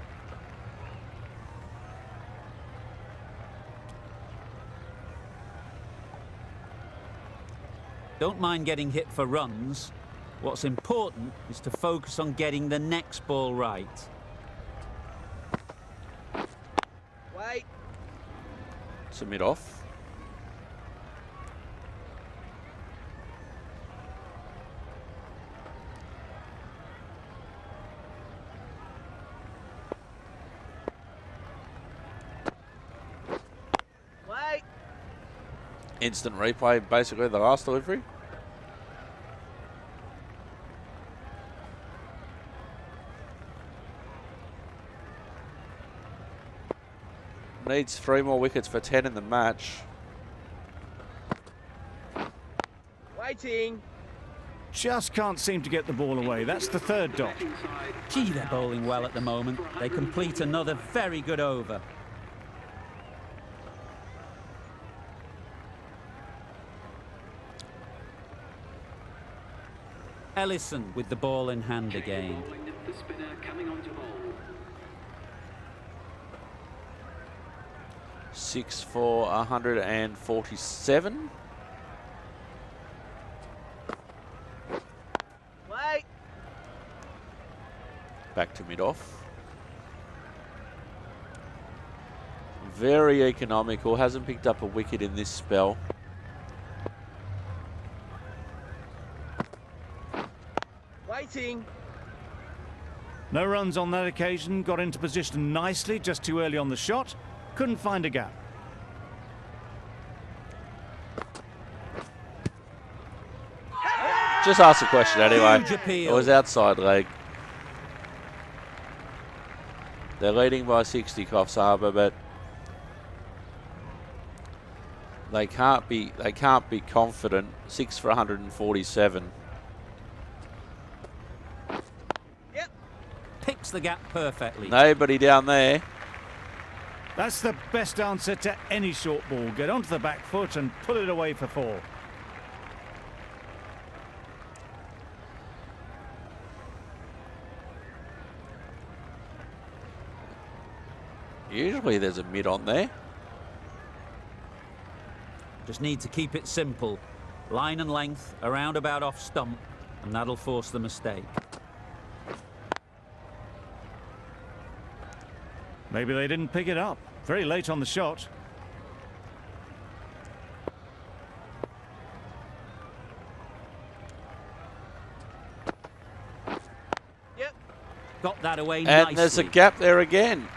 Don't mind getting hit for runs. What's important is to focus on getting the next ball right. Wait. Submit off. Wait. Instant replay, basically the last delivery. Needs 3 more wickets for 10 in the match. Waiting. Just can't seem to get the ball away. That's the third dot. Gee, they're bowling well at the moment. They complete another very good over. Ellison with the ball in hand again. The spinner coming on to bowl. 6 for 147. Wait. Back to mid-off. Very economical. Hasn't picked up a wicket in this spell. Waiting. No runs on that occasion. Got into position nicely, just too early on the shot. Couldn't find a gap. Just ask a question anyway. Huge appeal. It was outside leg. They're leading by 60, Coffs Harbour, but they can't be confident. 6 for 147. picks the gap perfectly. Nobody down there. That's the best answer to any short ball. Get onto the back foot and pull it away for 4. Usually there's a mid on there. Just need to keep it simple. Line and length, around about off stump, and that'll force the mistake. Maybe they didn't pick it up. Very late on the shot. Yep. Got that away And nicely. there's a gap there again.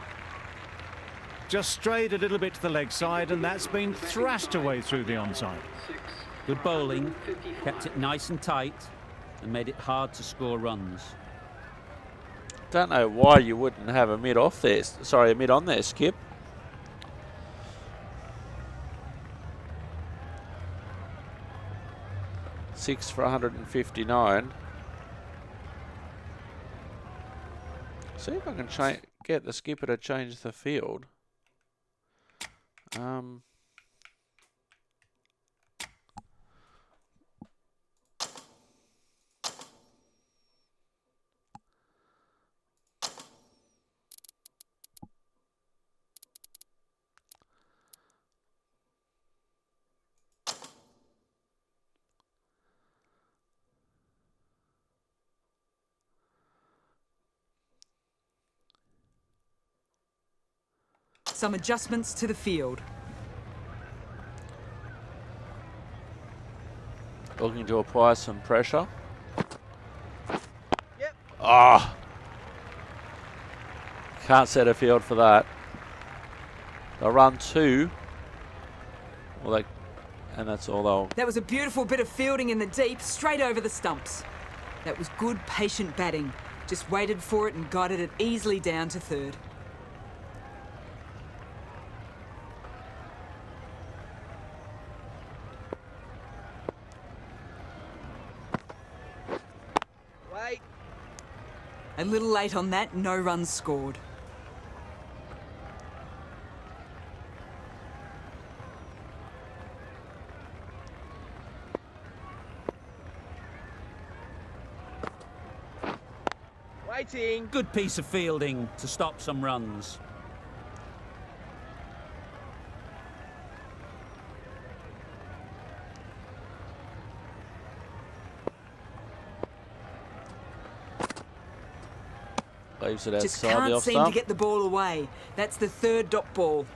Just strayed a little bit to the leg side, and that's been thrashed away through the onside. Good bowling, kept it nice and tight, and made it hard to score runs. Don't know why you wouldn't have a mid off there. Sorry, a mid on there, Skip. Six for 159. See if I can get the skipper to change the field. Some adjustments to the field. Looking to apply some pressure. Yep. Ah! Can't set a field for that. They'll run 2. Well, and that's all they'll... That was a beautiful bit of fielding in the deep, straight over the stumps. That was good, patient batting. Just waited for it and guided it easily down to third. Wait. A little late on that, no runs scored. Waiting. Good piece of fielding to stop some runs. Leaves it Just outside the can't off seem stump. to get the ball away. That's the third dot ball.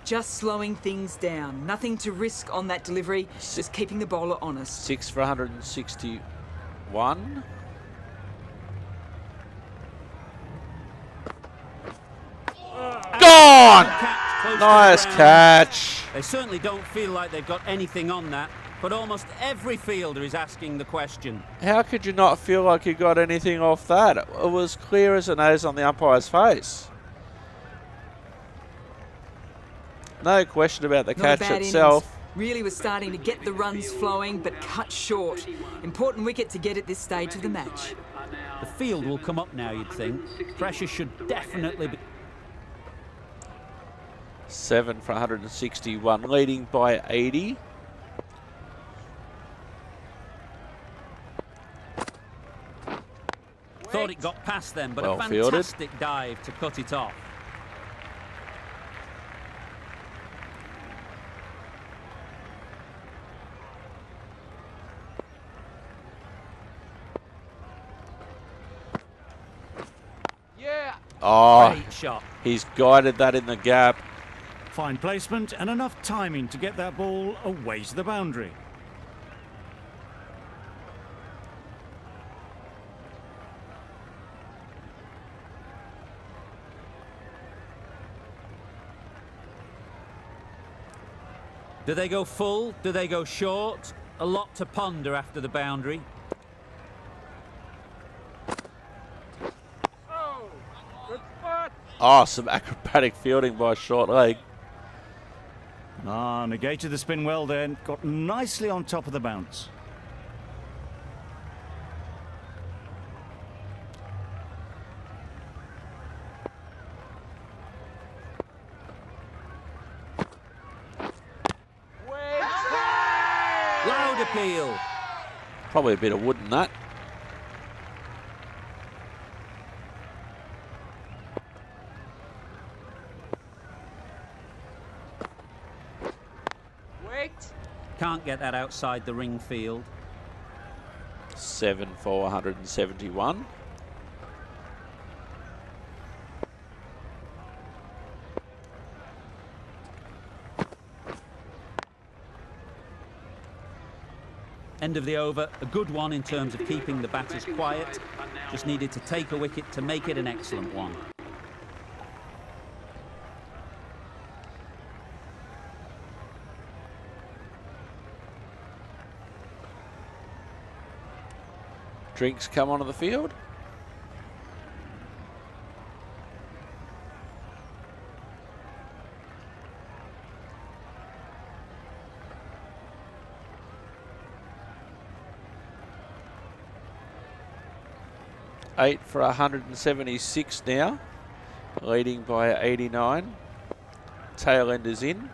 Just slowing things down. Nothing to risk on that delivery. Just keeping the bowler honest. 6 for 161. Gone! Catch close to the Nice ground. catch. They certainly don't feel like they've got anything on that, but almost every fielder is asking the question. How could you not feel like you got anything off that? It was clear as a nose on the umpire's face. No question about the Not a catch bad itself. innings. Really was starting to get the runs flowing, but cut short. Important wicket to get at this stage of the match. The field will come up now, you'd think. Pressure should definitely be... 7 for 161, leading by 80. Thought it got past them, but Well a fielded. fantastic dive to cut it off. Yeah. Oh, Great shot. he's guided that in the gap. Fine placement and enough timing to get that ball away to the boundary. Do they go full? Do they go short? A lot to ponder after the boundary. Oh, good spot. Oh, some acrobatic fielding by short leg. Ah, negated the spin well then. Got nicely on top of the bounce. Loud appeal. Probably a bit of wood in that. Can't get that outside the ring field. 7 for 171. End of the over, a good one in terms of keeping the batters quiet. Just needed to take a wicket to make it an excellent one. Drinks come onto the field. Eight for 176 now, leading by 89. Tail end is in.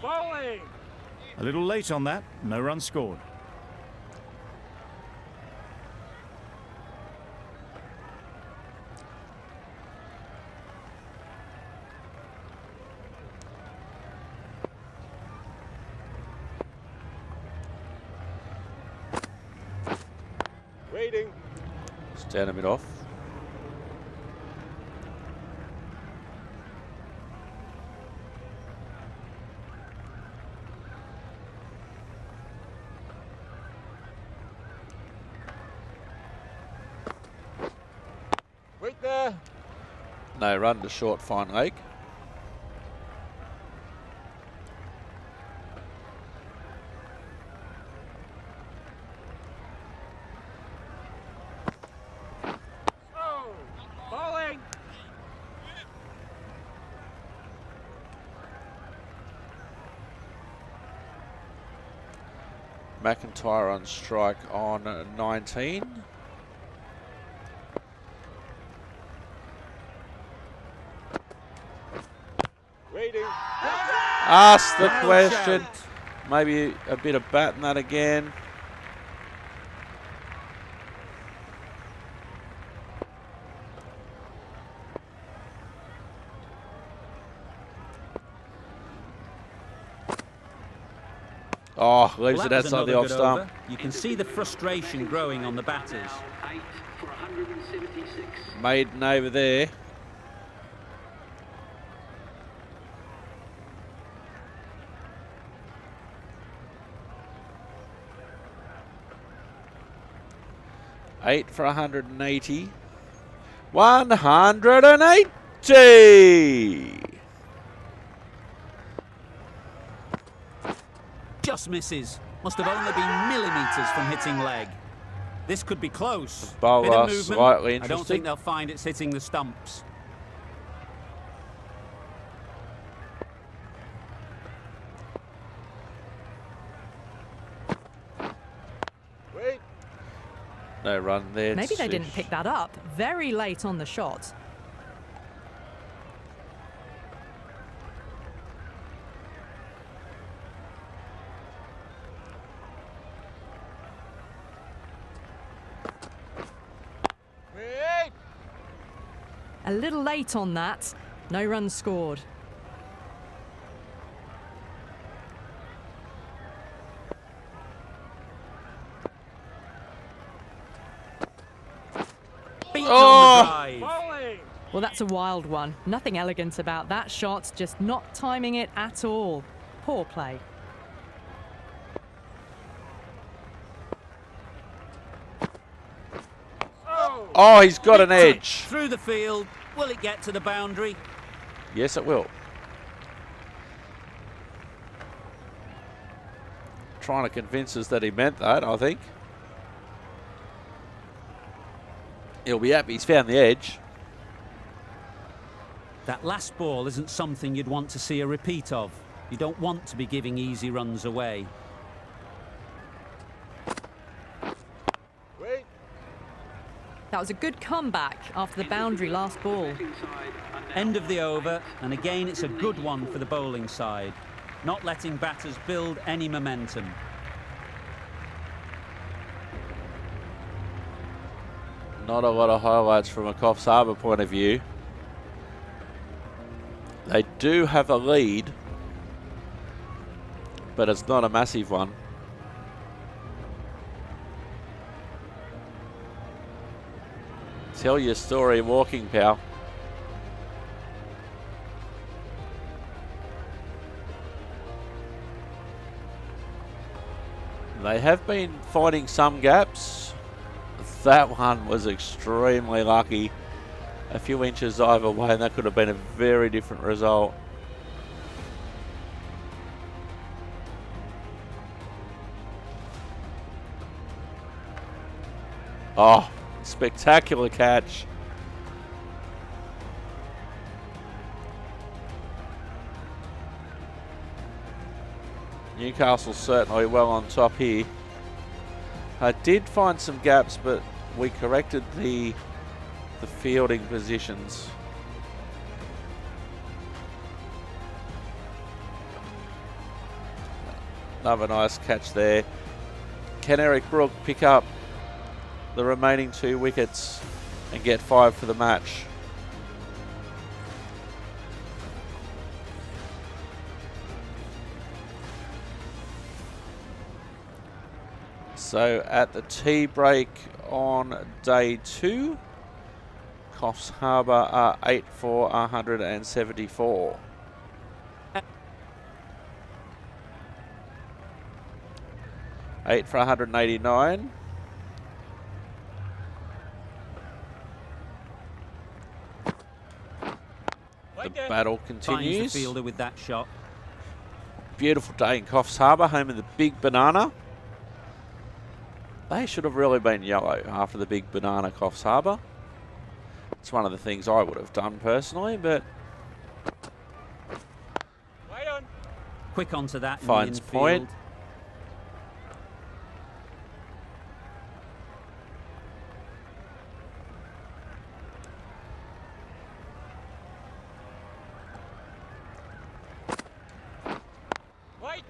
Bowling. A little late on that. No run scored. Waiting. Stand a bit off. Wait there. No run to short fine leg. Oh, bowling. McIntyre on strike on 19. Waiting. Ask the Well question. shout. Maybe a bit of bat in that again. Oh, leaves Well, it that was outside the another off good stump. over. You can see the frustration growing on the batters. 8 for 176. Maiden over there. Eight for 180. 180! Just misses. Must have only been millimetres from hitting leg. This could be close. Bowler Bit of movement. slightly I don't interesting. think they'll find it's hitting the stumps. Wait. No run there. Maybe they didn't pick that up. Very late on the shot. Wait. A little late on that. No runs scored. Beaten Oh! on the drive. Bowling. Well, that's a wild one. Nothing elegant about that shot, just not timing it at all. Poor play. Oh. Oh, he's got an Big touch edge. through the field. Will it get to the boundary? Yes, it will. Trying to convince us that he meant that, I think. He'll be happy he's found the edge. That last ball isn't something you'd want to see a repeat of. You don't want to be giving easy runs away. Wait. That was a good comeback after the boundary last ball. End of the over, and again it's a good one for the bowling side. Not letting batters build any momentum. Not a lot of highlights from a Coffs Harbour point of view. They do have a lead, but it's not a massive one. Tell your story walking, pal. They have been finding some gaps. That one was extremely lucky. A few inches either way, and that could have been a very different result. Oh, spectacular catch. Newcastle certainly well on top here. I did find some gaps, but we corrected the fielding positions. Another nice catch there. Can Eric Brook pick up the remaining 2 wickets and get 5 for the match? So at the tea break on day 2, Coffs Harbour are 8 for 174. Eight for 189. The battle Finds continues. the fielder with that shot. Beautiful day in Coffs Harbour, home of the Big Banana. They should have really been yellow after the Big Banana, Coffs Harbour. It's one of the things I would have done personally, but Wait on. Quick onto that. in Finds the infield. point. Wait.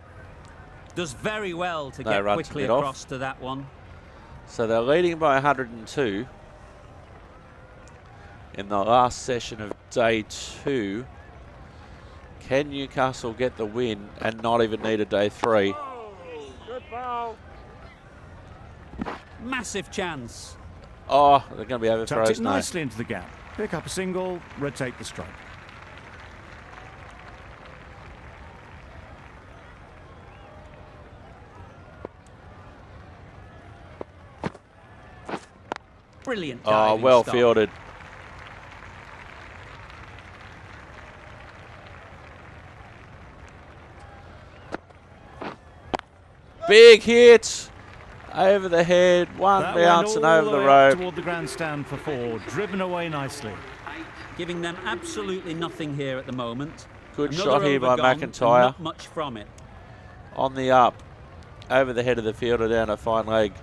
Does very well to No get runs quickly from mid-off. across to that one. so they're leading by 102 in the last session of day 2. Can Newcastle get the win and not even need a day 3? Oh, good ball. Massive chance. Oh, they're going to be Tucked overthrows it now. nicely into the gap. Pick up a single, rotate the strike. Brilliant. Oh, diving well stop. fielded. Big hit. Over the head, one That bounce went and all over the way up rope. toward the grandstand for 4, driven away nicely. Giving them absolutely nothing here at the moment. Good Another shot here by over gone, and McIntyre. Not much from it. On the up. Over the head of the fielder down a fine leg.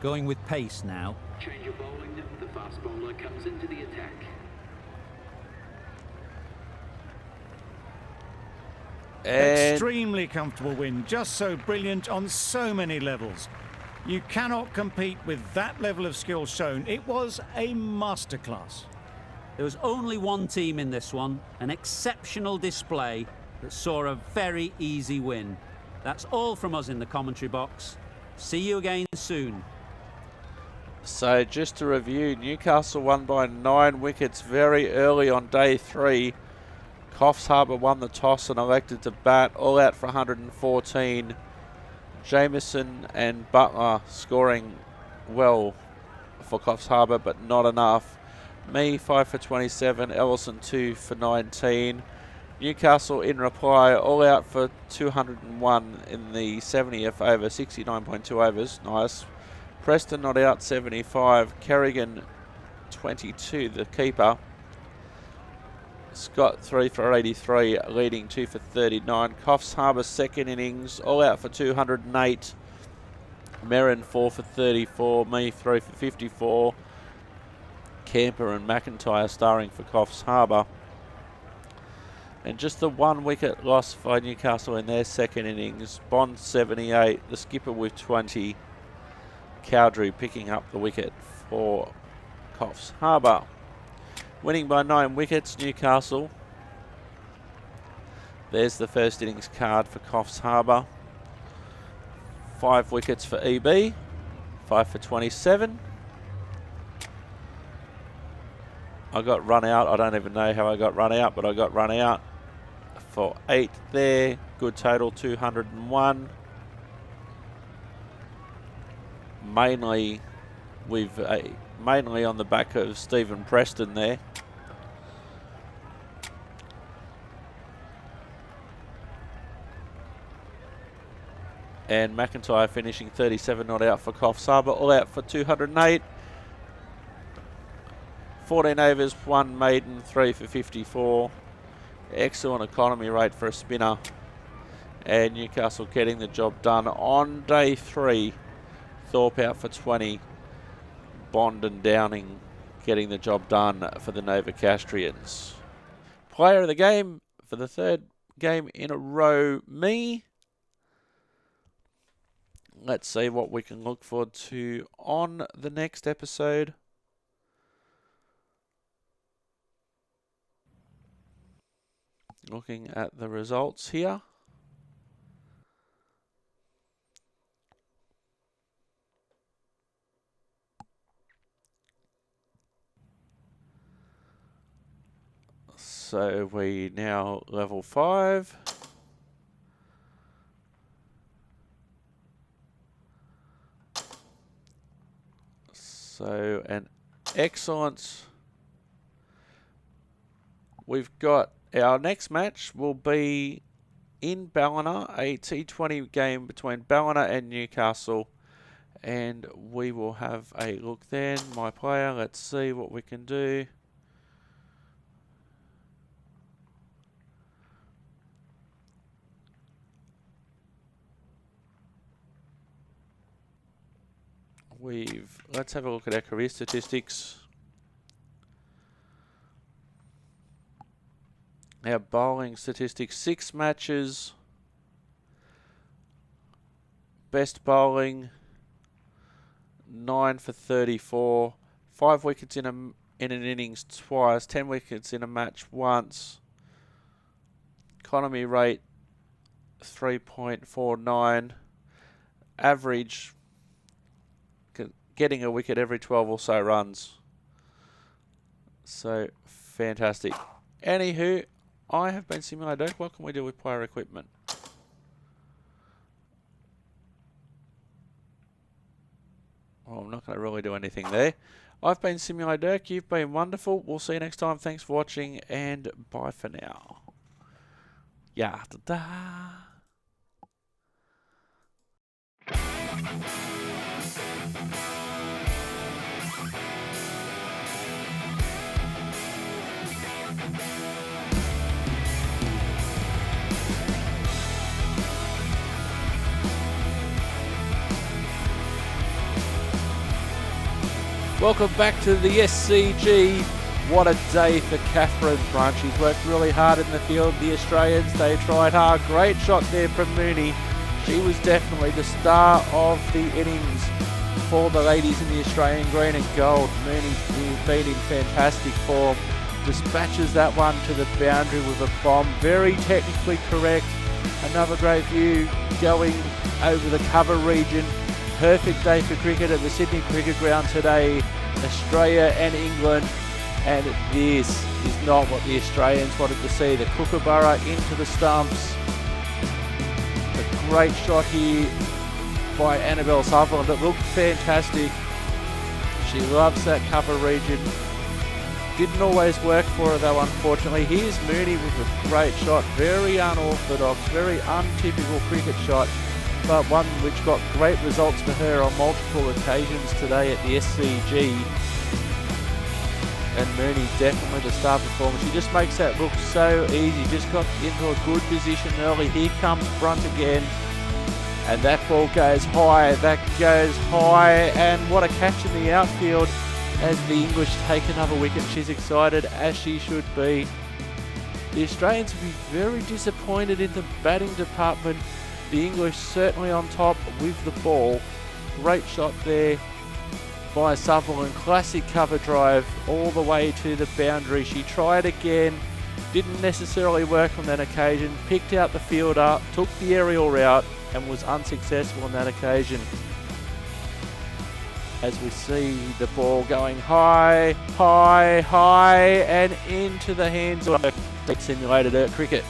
Going with pace now. Change of bowling. The fast bowler comes into the attack. And Extremely comfortable win, just so brilliant on so many levels. You cannot compete with that level of skill shown. It was a masterclass. There was only one team in this one, an exceptional display that saw a very easy win. That's all from us in the commentary box. See you again soon. so just to review, Newcastle won by 9 wickets very early on day 3. Coffs Harbour won the toss and elected to bat, all out for 114. Jamieson and Butler scoring well for Coffs Harbour, but not enough. Me 5 for 27, Ellison 2 for 19. Newcastle in reply, all out for 201 in the 70th over, 69.2 overs. Nice. Preston not out, 75. Kerrigan, 22, the keeper. Scott 3 for 83, leading 2 for 39. Coffs Harbour second innings, all out for 208. Merrin 4 for 34, me 3 for 54. Camper and McIntyre starring for Coffs Harbour. And just the 1 wicket loss by Newcastle in their second innings. Bond 78, the skipper with 20. Cowdrey picking up the wicket for Coffs Harbour. Winning by 9 wickets, Newcastle. There's the first innings card for Coffs Harbour. 5 wickets for EB, 5 for 27. I got run out. I don't even know how I got run out, but I got run out for 8 there. Good total, 201. Mainly on the back of Stephen Preston there. And McIntyre finishing 37 not out for Coffs Harbour, all out for 208. 14 overs, 1 maiden, 3 for 54. Excellent economy rate for a spinner. And Newcastle getting the job done on day 3. Thorpe out for 20. Bond and Downing getting the job done for the Novocastrians. Player of the game for the 3rd game in a row, me. Let's see what we can look forward to on the next episode. Looking at the results here. So we now level 5. So an excellent. We've got our next match will be in Ballina, a T20 game between Ballina and Newcastle. And we will have a look then. My player, let's see what we can do. Let's have a look at our career statistics. Our bowling statistics, 6 matches. Best bowling, 9 for 34. 5 wickets in an innings twice. 10 wickets in a match once. Economy rate, 3.49. Average, getting a wicket every 12 or so runs. So, fantastic. Anywho, I have been Simulator Dirk. What can we do with player equipment? Well, I'm not going to really do anything there. I've been Simulator Dirk. You've been wonderful. We'll see you next time. Thanks for watching, and bye for now. Yeah, da-da. Welcome back to the SCG. What a day for Catherine Brunch. He's worked really hard in the field. The Australians, they tried hard. Great shot there from Mooney. She was definitely the star of the innings for the ladies in the Australian green and gold. Mooney's been in fantastic form. Dispatches that one to the boundary with a bomb. Very technically correct. Another great view going over the cover region. Perfect day for cricket at the Sydney Cricket Ground today. Australia and England. And this is not what the Australians wanted to see. The Kookaburra into the stumps. A great shot here by Annabelle Sutherland. It looked fantastic. She loves that cover region. Didn't always work for her though, unfortunately. Here's Mooney with a great shot. Very unorthodox, very untypical cricket shot. but one which got great results for her on multiple occasions today at the SCG. And Mooney definitely the star performer. She just makes that look so easy. Just got into a good position early. Here comes Brunt again. And that ball goes high. That goes high. And what a catch in the outfield as the English take another wicket. She's excited, as she should be. The Australians will be very disappointed in the batting department. The English certainly on top with the ball. Great shot there by Sutherland. Classic cover drive all the way to the boundary. She tried again, didn't necessarily work on that occasion, picked out the fielder, took the aerial route and was unsuccessful on that occasion. As we see the ball going high, high, high and into the hands of simulated cricket.